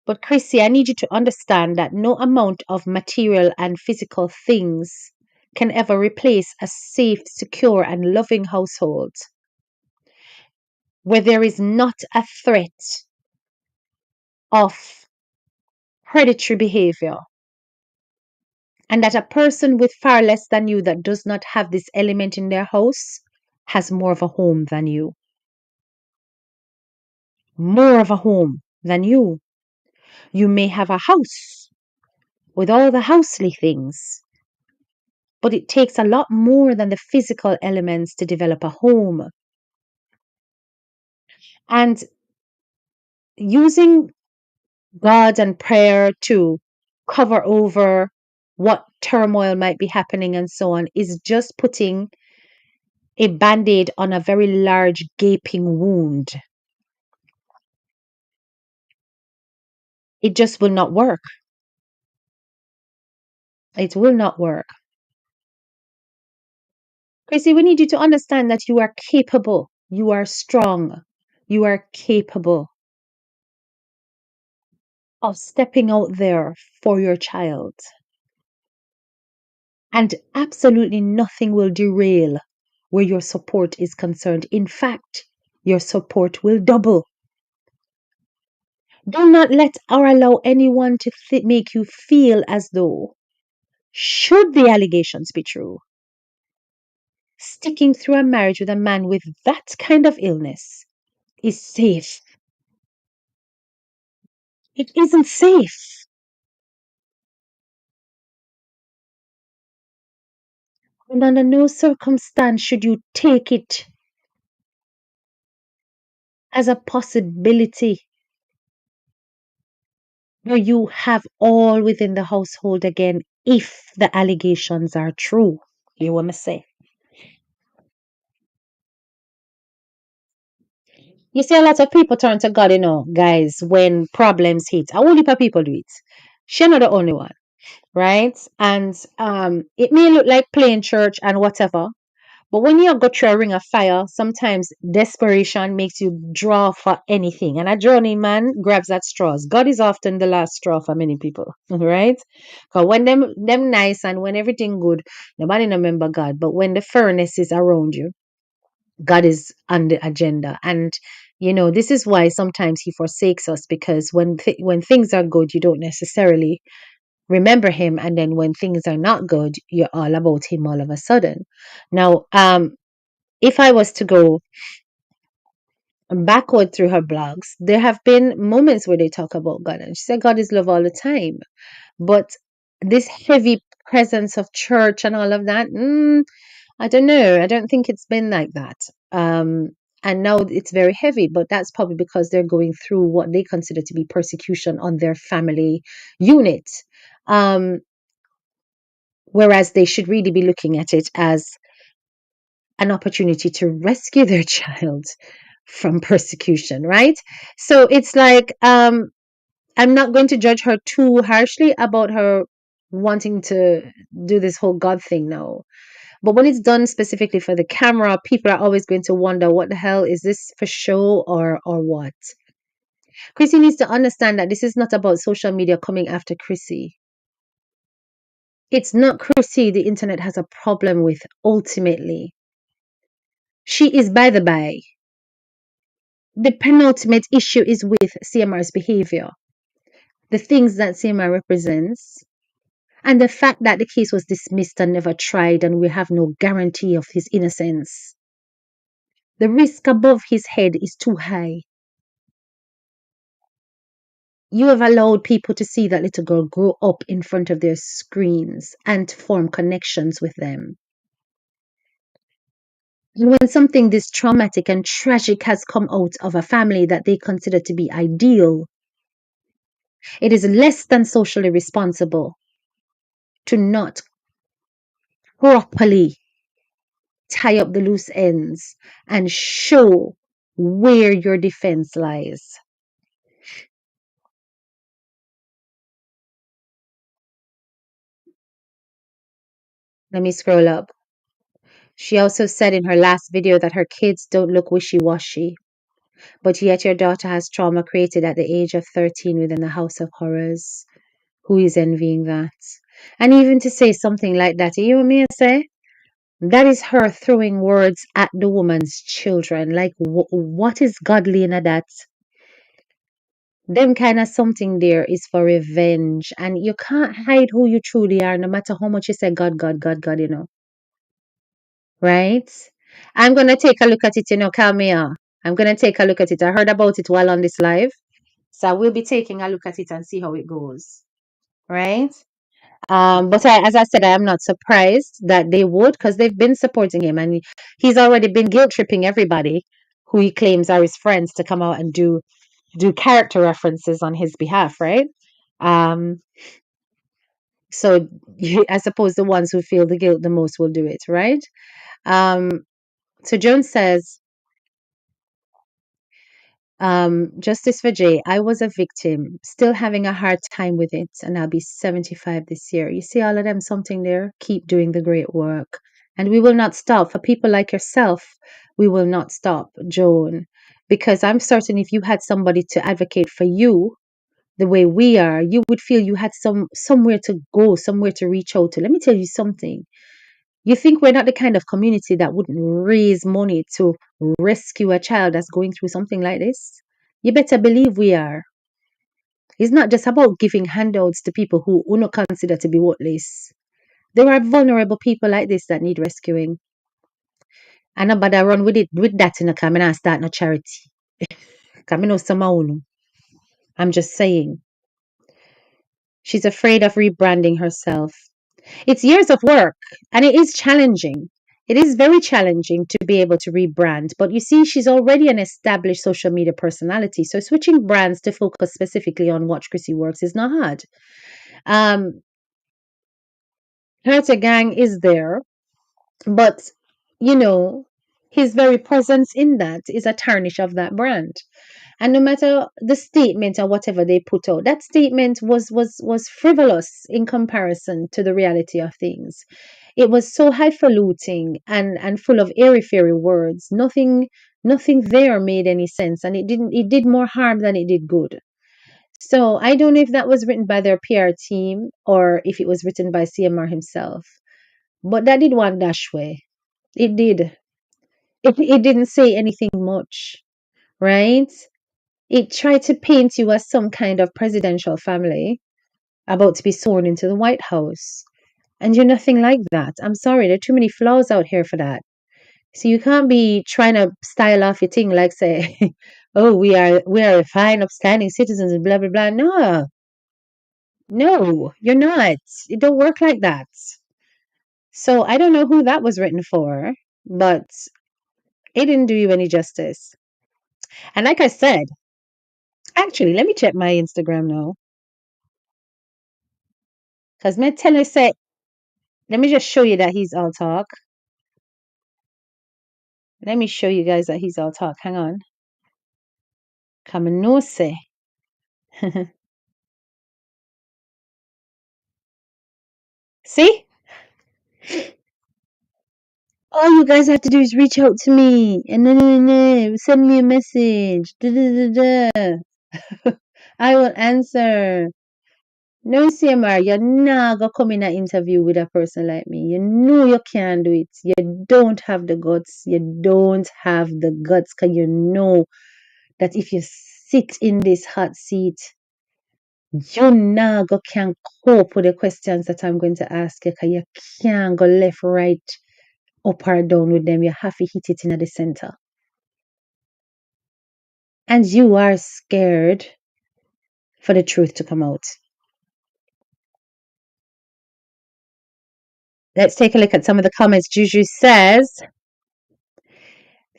[SPEAKER 1] But Chrissy, I need you to understand that no amount of material and physical things can ever replace a safe, secure, and loving household where there is not a threat of predatory behavior, and that a person with far less than you that does not have this element in their house has more of a home than you. More of a home than you. You may have a house with all the housely things, but it takes a lot more than the physical elements to develop a home. And using God and prayer to cover over what turmoil might be happening and so on is just putting a band aid on a very large gaping wound. It just will not work. It will not work. Chrissy, we need you to understand that you are capable. You are strong. You are capable of stepping out there for your child. And absolutely nothing will derail where your support is concerned. In fact, your support will double. Do not let or allow anyone to make you feel as though, should the allegations be true, sticking through a marriage with a man with that kind of illness is safe. It isn't safe. And under no circumstance should you take it as a possibility where you have all within the household again if the allegations are true. You want me say? You see, a lot of people turn to God, guys, when problems hit. A whole heap of people do it. She's not the only one, right? And it may look like playing church and whatever, but when you go through a ring of fire, sometimes desperation makes you draw for anything. And a drowning man grabs at straws. God is often the last straw for many people, right? Because when them nice and when everything good, nobody remember God. But when the furnace is around you, God is on the agenda. And this is why sometimes He forsakes us, because when things are good, you don't necessarily remember Him, and then when things are not good, you're all about Him all of a sudden. Now, if I was to go backward through her blogs, there have been moments where they talk about God, and she said God is love all the time. But this heavy presence of church and all of that, I don't know. I don't think it's been like that. And now it's very heavy, but that's probably because they're going through what they consider to be persecution on their family unit. Um, whereas they should really be looking at it as an opportunity to rescue their child from persecution, right? So it's like, I'm not going to judge her too harshly about her wanting to do this whole God thing now. But when it's done specifically for the camera, people are always going to wonder, what the hell is this for show or what? Chrissy needs to understand that this is not about social media coming after Chrissy. It's not Chrissy the internet has a problem with ultimately. She is by the by. The penultimate issue is with CMR's behavior. The things that CMR represents And the fact that the case was dismissed and never tried, and we have no guarantee of his innocence. The risk above his head is too high. You have allowed people to see that little girl grow up in front of their screens and to form connections with them. And when something this traumatic and tragic has come out of a family that they consider to be ideal, it is less than socially responsible to not properly tie up the loose ends and show where your defense lies. Let me scroll up. She also said in her last video that her kids don't look wishy-washy, but yet your daughter has trauma created at the age of 13 within the house of horrors. Who is envying that? And even to say something like that, you know what me say? That is her throwing words at the woman's children. Like, what is godly in that? Them kind of something there is for revenge, and you can't hide who you truly are, no matter how much you say God, God, God, God. Right? I'm gonna take a look at it. Kalmia. I'm gonna take a look at it. I heard about it while on this live, so I will be taking a look at it and see how it goes. Right? But as I said, I am not surprised that they would, because they've been supporting him, and he's already been guilt tripping everybody who he claims are his friends to come out and do character references on his behalf, right? Um, so I suppose the ones who feel the guilt the most will do it, right? Um, so Jones says, Justice for Jay, I was a victim, still having a hard time with it, and I'll be 75 this year. You see all of them, something there? Keep doing the great work. And we will not stop. For people like yourself, we will not stop, Joan, because I'm certain if you had somebody to advocate for you the way we are, you would feel you had somewhere to go, somewhere to reach out to. Let me tell you something. You think we're not the kind of community that wouldn't raise money to rescue a child that's going through something like this? You better believe we are. It's not just about giving handouts to people who do not consider to be worthless. There are vulnerable people like this that need rescuing. And nobody run with it with that in a come and start no charity. Come no some. I'm just saying. She's afraid of rebranding herself. It's years of work, and it is challenging. It is very challenging to be able to rebrand. But you see, she's already an established social media personality. So switching brands to focus specifically on what Crissy works is not hard. Um, Herta Gang is there, but you know, his very presence in that is a tarnish of that brand. And no matter the statement or whatever they put out, that statement was frivolous in comparison to the reality of things. It was so highfalutin and full of airy fairy words. Nothing there made any sense, and it did more harm than it did good. So I don't know if that was written by their PR team or if it was written by CMR himself. But that did one dash way. It did. It didn't say anything much, right? It tried to paint you as some kind of presidential family about to be sworn into the White House. And you're nothing like that. I'm sorry, there are too many flaws out here for that. So you can't be trying to style off your thing like say, oh, we are fine, upstanding citizens and blah blah blah. No. No, you're not. It don't work like that. So I don't know who that was written for, but it didn't do you any justice. And like I said, actually, let me check my Instagram now. Because me tell you say, let me just show you that he's all talk. Let me show you guys that he's all talk. Hang on. Come and no say. See? All you guys have to do is reach out to me and send me a message. Da, da, da, da. I will answer. No, CMR, you're not gonna come in an interview with a person like me. You know you can't do it. You don't have the guts. You don't have the guts because you know that if you sit in this hot seat, You now go can cope with the questions that I'm going to ask you, because you can't go left, right, up or down with them. You have to hit it in the center. And you are scared for the truth to come out. Let's take a look at some of the comments. Juju says,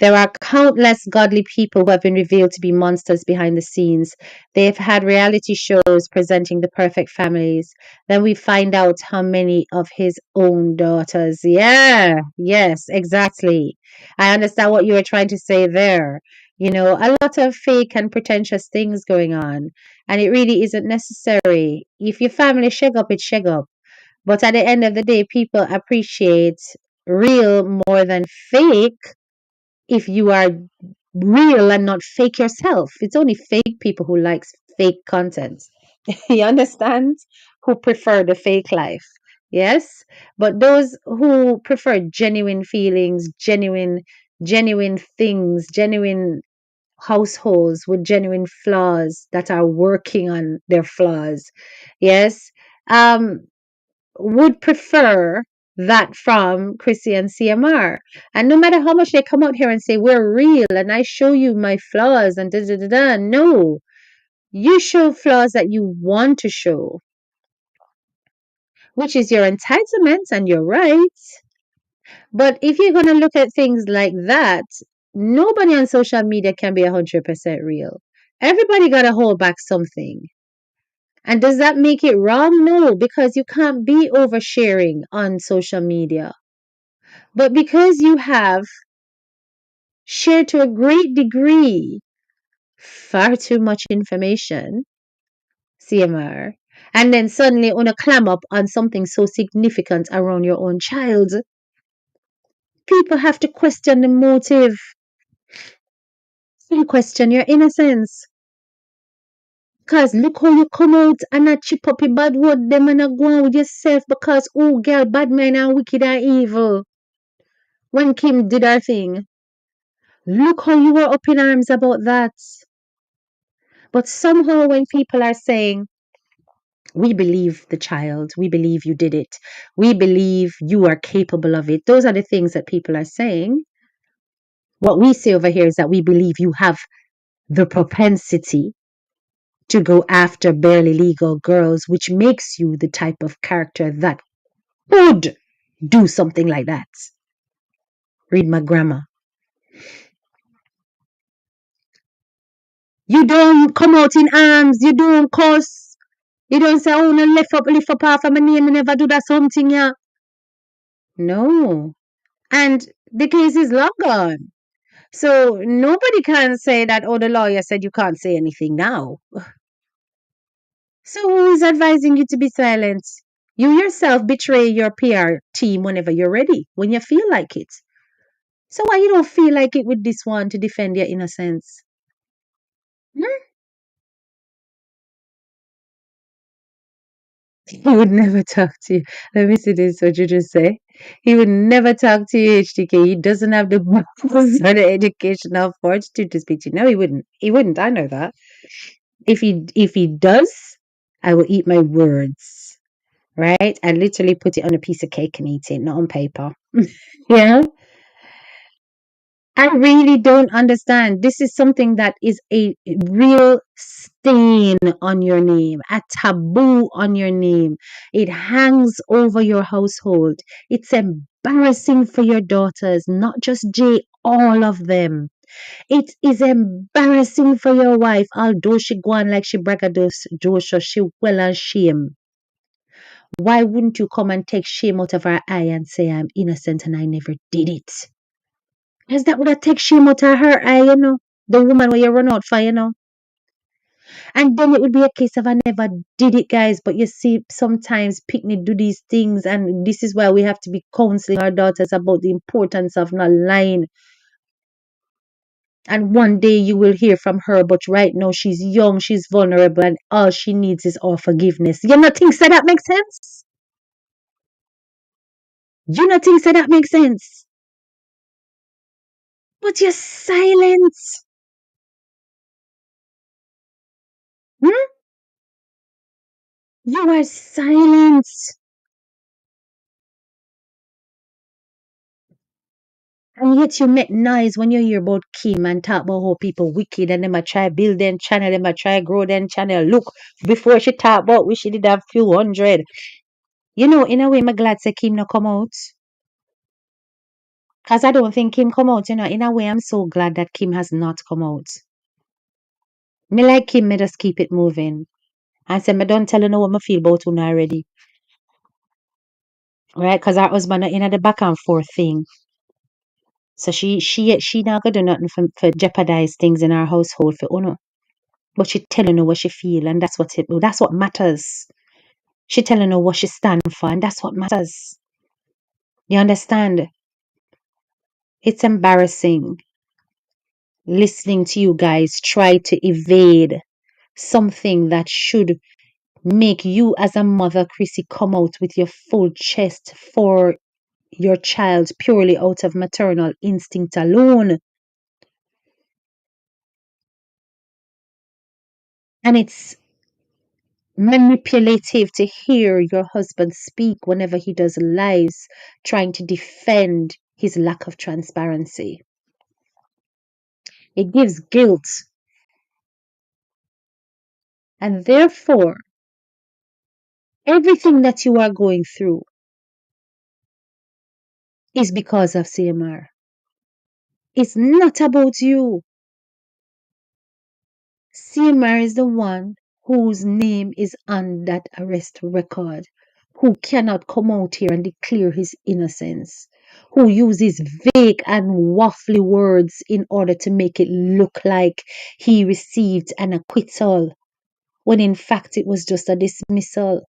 [SPEAKER 1] there are countless godly people who have been revealed to be monsters behind the scenes. They've had reality shows presenting the perfect families. Then we find out how many of his own daughters. Yeah, yes, exactly. I understand what you were trying to say there. You know, a lot of fake and pretentious things going on. And it really isn't necessary. If your family shake up, it's shake up. But at the end of the day, people appreciate real more than fake if you are real and not fake yourself. It's only fake people who likes fake content. You understand? Who prefer the fake life. Yes? But those who prefer genuine feelings, genuine things, genuine households with genuine flaws that are working on their flaws. Yes? Um would prefer that from Crissy and CMR. And no matter how much they come out here and say, we're real and I show you my flaws and da da da da, no. You show flaws that you want to show, which is your entitlement and your rights. But if you're going to look at things like that, nobody on social media can be 100% real. Everybody got to hold back something. And does that make it wrong? No, because you can't be oversharing on social media. But because you have shared to a great degree far too much information, CMR, and then suddenly on a clam up on something so significant around your own child, people have to question the motive and question your innocence. Cause look how you come out and a chip up your bad word them and a go on with yourself because oh girl bad man and wicked and evil. When Kim did her thing, look how you were up in arms about that. But somehow when people are saying, we believe the child, we believe you did it, we believe you are capable of it, those are the things that people are saying. What we say over here is that we believe you have the propensity to go after barely legal girls, which makes you the type of character that would do something like that. Read my grammar. You don't come out in arms, you don't cuss. You don't say, oh, no, lift up half of my name and never do that something, yeah. No. And the case is long gone. So nobody can say that, oh, the lawyer said you can't say anything now. So who is advising you to be silent? You yourself betray your PR team whenever you're ready, when you feel like it. So why you don't feel like it with this one to defend your innocence? Hmm? He would never talk to you. Let me see this, what you just say. He would never talk to you, HTK. He doesn't have the balls or the educational fortitude to speak to you. No, he wouldn't. He wouldn't. I know that. If he does, I will eat my words. Right? I literally put it on a piece of cake and eat it, not on paper. Yeah. I really don't understand. This is something that is a real stain on your name, a taboo on your name. It hangs over your household. It's embarrassing for your daughters, not just Jay, all of them. It is embarrassing for your wife, although she go on like she braggadocious, she well and shame. Why wouldn't you come and take shame out of her eye and say I'm innocent and I never did it? Because that would have take shame out of her eye, you know. The woman where you run out for, you know. And then it would be a case of I never did it, guys. But you see, sometimes picnic do these things, and this is why we have to be counseling our daughters about the importance of not lying. And one day you will hear from her, but right now she's young, she's vulnerable, and all she needs is our forgiveness. You not think so that makes sense? You not think so that makes sense? But you're silent. Hmm? You are silent. And yet you make noise when you hear about Kim and talk about how people wicked and them a try build them channel, them a try grow them channel. Look, before she talk about we she did have few hundred. You know, in a way, I'm glad say Kim no come out. Cause I don't think Kim come out, you know. In a way, I'm so glad that Kim has not come out. Me like Kim, me just keep it moving. And say me don't tell you know what me feel about you already. Right? Cause her husband in the back and forth thing. So she not gonna do nothing for jeopardize things in our household for Uno. But she telling her what she feel and that's what matters. She telling her what she stand for and that's what matters. You understand? It's embarrassing listening to you guys try to evade something that should make you as a mother, Crissy, come out with your full chest for your child purely out of maternal instinct alone. And it's manipulative to hear your husband speak whenever he does lives trying to defend his lack of transparency. It gives guilt. And therefore, everything that you are going through is because of CMR. It's not about you. CMR is the one whose name is on that arrest record, who cannot come out here and declare his innocence, who uses vague and waffly words in order to make it look like he received an acquittal, when in fact it was just a dismissal,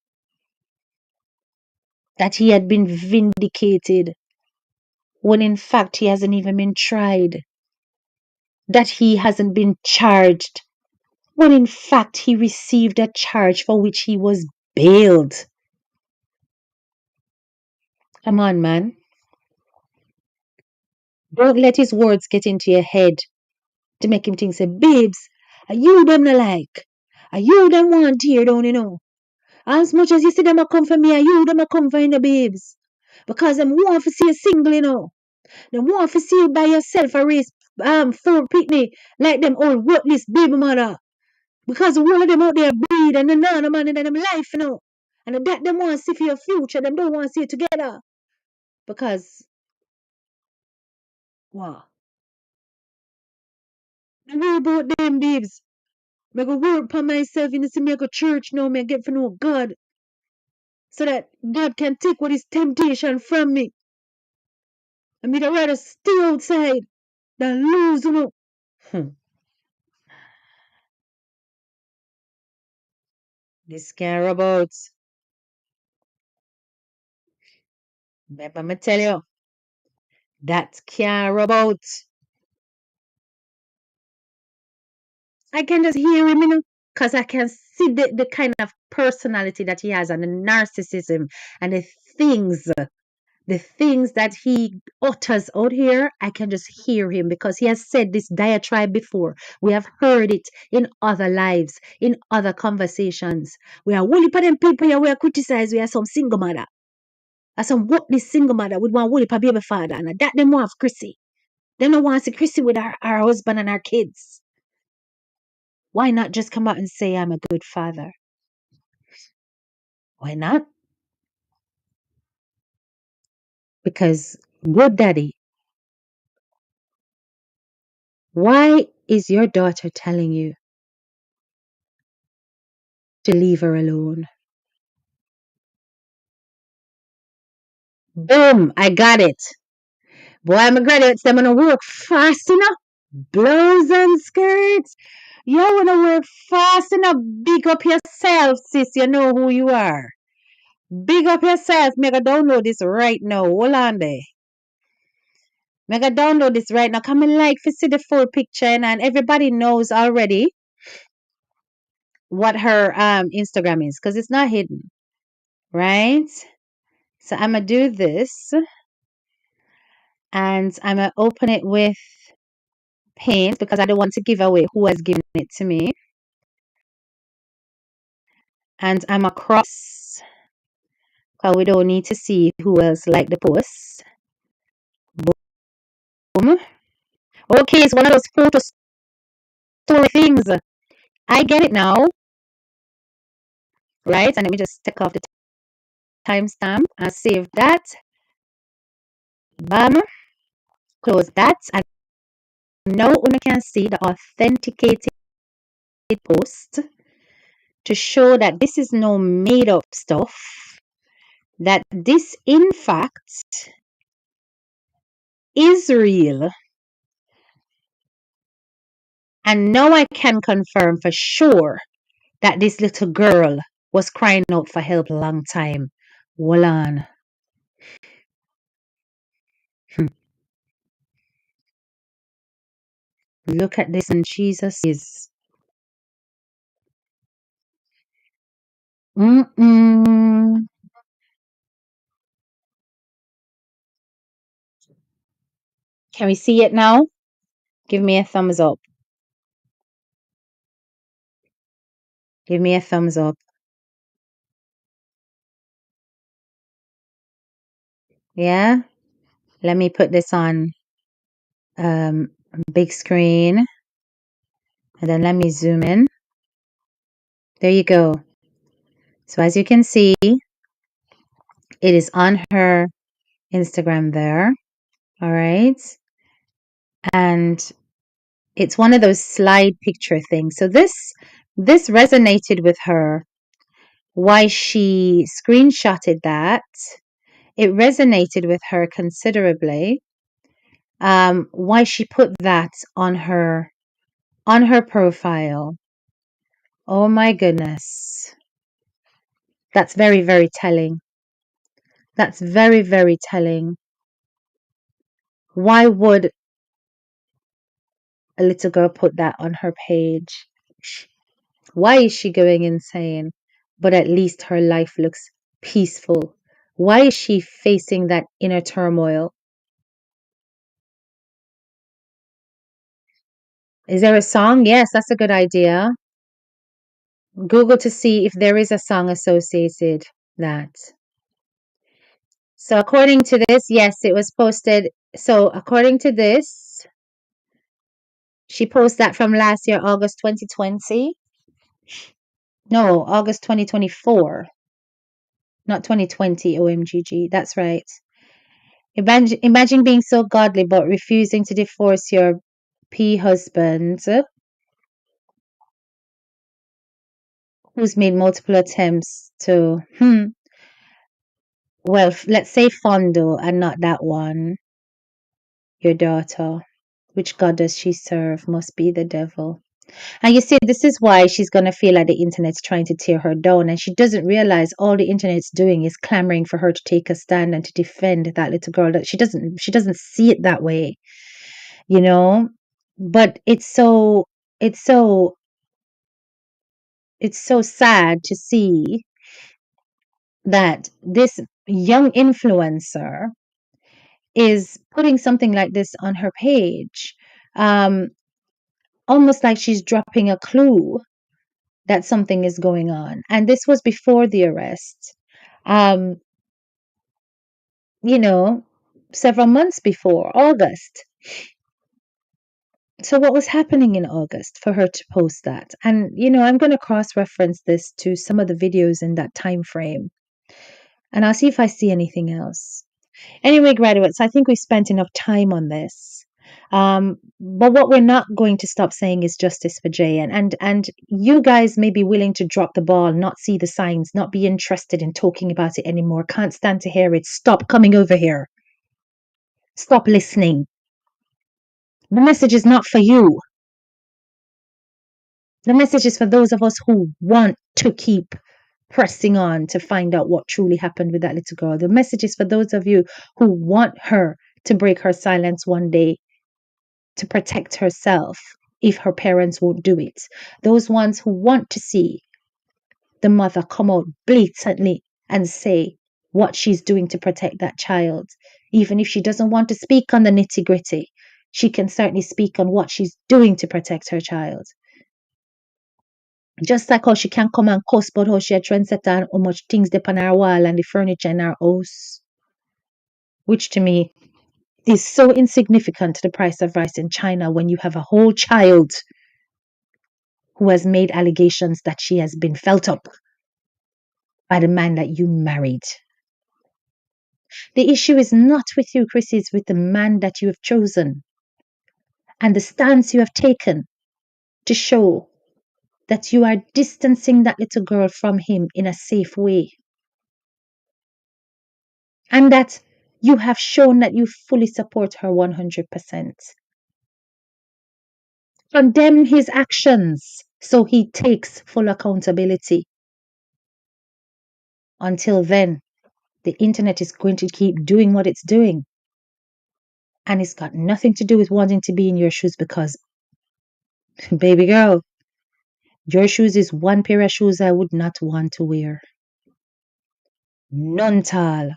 [SPEAKER 1] that he had been vindicated, when in fact he hasn't even been tried, that he hasn't been charged, when in fact he received a charge for which he was bailed. Come on, man. Don't let his words get into your head to make him think, say, babes, are you them not like? Are you them want here, don't you know? As much as you see them a come for me, are you them a come for the babes? Because them want to see you single, you know. They want to see you by yourself a race four picnic like them old worthless baby mother. Because one of them out there breed and another man in them life, you know. And that them want to see for your future, them don't want to see you together. Because, wow. Don't worry about them, babes. I go work for myself, you know, see me I go church now, me I get to know God. So that God can take what is temptation from me. I mean, I'd rather stay outside than lose, you know. Hmm. This care about. But me tell you, that care about. I can just hear him, you know, because I can see the kind of personality that he has and the narcissism and things the things that he utters out here, I can just hear him because he has said this diatribe before. We have heard it in other lives, in other conversations. We are woolly for them people here, we are criticized, we are some single mother. As some what this single mother with one woolly for baby father, and that them want Crissy. They don't want to see Crissy with our husband and our kids. Why not just come out and say I'm a good father? Why not? Because good daddy, why is your daughter telling you to leave her alone? Boom, I got it. Boy, I'm a graduate, so I'm gonna work fast enough. Blouse and skirts. You wanna work fast enough. Big up yourself, sis. You know who you are. Big up yourself. Make a download this right now. Hold on there. Make a download this right now. Come and like to see the full picture and everybody knows already what her Instagram is because it's not hidden. Right? So I'm gonna do this and I'm gonna open it with paint because I don't want to give away who has given it to me. And I'm across, because we don't need to see who else liked the post. Boom. Okay, it's one of those photo story things. I get it now. Right? And let me just take off the timestamp and save that. Bam. Close that. And now you can see the authenticated post to show that this is no made up stuff. That this, in fact, is real. And now I can confirm for sure that this little girl was crying out for help a long time. Hold on. Look at this, and Jesus is. Can we see it now? Give me a thumbs up. Give me a thumbs up. Yeah? Let me put this on big screen. And then let me zoom in. There you go. So as you can see, it is on her Instagram there. All right. And it's one of those slide picture things. So this resonated with her. Why she screenshotted that. It resonated with her considerably. Why she put that on her profile. Oh my goodness. That's very, very telling. That's very, very telling. Why would a little girl put that on her page? Why is she going insane? But at least her life looks peaceful. Why is she facing that inner turmoil? Is there a song? Yes, that's a good idea. Google to see if there is a song associated that. So according to this, yes, it was posted. So according to this, she posted that from last year, August 2020. No, August 2024. Not 2020, OMGG. That's right. Imagine being so godly but refusing to divorce your husband who's made multiple attempts to, well, let's say fondle and not that one. Your daughter. Which God does she serve? Must be the devil. And you see, this is why she's going to feel like the internet's trying to tear her down. And she doesn't realize all the internet's doing is clamoring for her to take a stand and to defend that little girl. That she doesn't see it that way, you know. But it's so sad to see that this young influencer is putting something like this on her page. Almost like she's dropping a clue that something is going on. And this was before the arrest. Several months before, August. So what was happening in August for her to post that? And, I'm going to cross-reference this to some of the videos in that time frame. And I'll see if I see anything else. Anyway, graduates, I think we spent enough time on this. But what we're not going to stop saying is justice for Jay. And you guys may be willing to drop the ball, not see the signs, not be interested in talking about it anymore. Can't stand to hear it. Stop coming over here. Stop listening. The message is not for you. The message is for those of us who want to keep pressing on to find out what truly happened with that little girl. The message is for those of you who want her to break her silence one day, to protect herself if her parents won't do it. Those ones who want to see the mother come out blatantly and say what she's doing to protect that child. Even if she doesn't want to speak on the nitty-gritty, she can certainly speak on what she's doing to protect her child. Just like how she can come and cuss about how she a trendsetter and how much things dey on her wall and the furniture in her house, which to me is so insignificant to the price of rice in China when you have a whole child who has made allegations that she has been felt up by the man that you married. The issue is not with you, Crissy, it's with the man that you have chosen and the stance you have taken to show that you are distancing that little girl from him in a safe way. And that you have shown that you fully support her 100%. Condemn his actions so he takes full accountability. Until then, the internet is going to keep doing what it's doing. And it's got nothing to do with wanting to be in your shoes because, baby girl, your shoes is one pair of shoes I would not want to wear. None tall.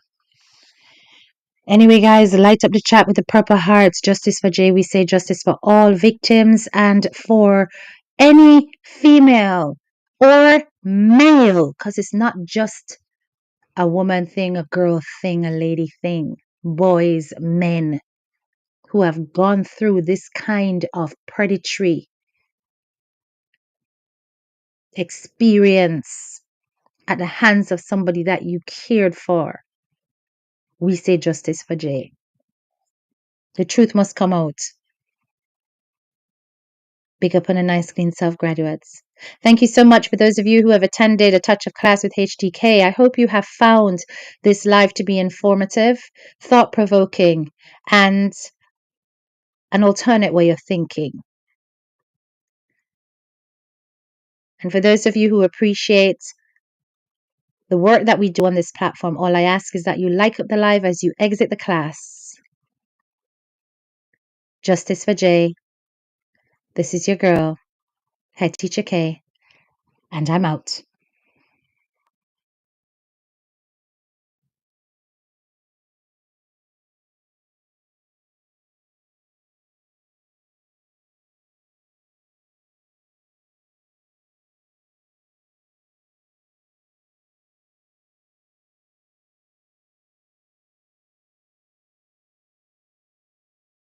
[SPEAKER 1] Anyway, guys, light up the chat with the purple hearts. Justice for Jay. We say justice for all victims and for any female or male, because it's not just a woman thing, a girl thing, a lady thing. Boys, men who have gone through this kind of predatory experience at the hands of somebody that you cared for. We say justice for Jay. The truth must come out. Big up on a nice clean self, graduates. Thank you so much for those of you who have attended A Touch of Class with HTK. I hope you have found this live to be informative, thought-provoking, and an alternate way of thinking. And for those of you who appreciate the work that we do on this platform, all I ask is that you like up the live as you exit the class. Justice for Jay. This is your girl, Head Teacher K, and I'm out.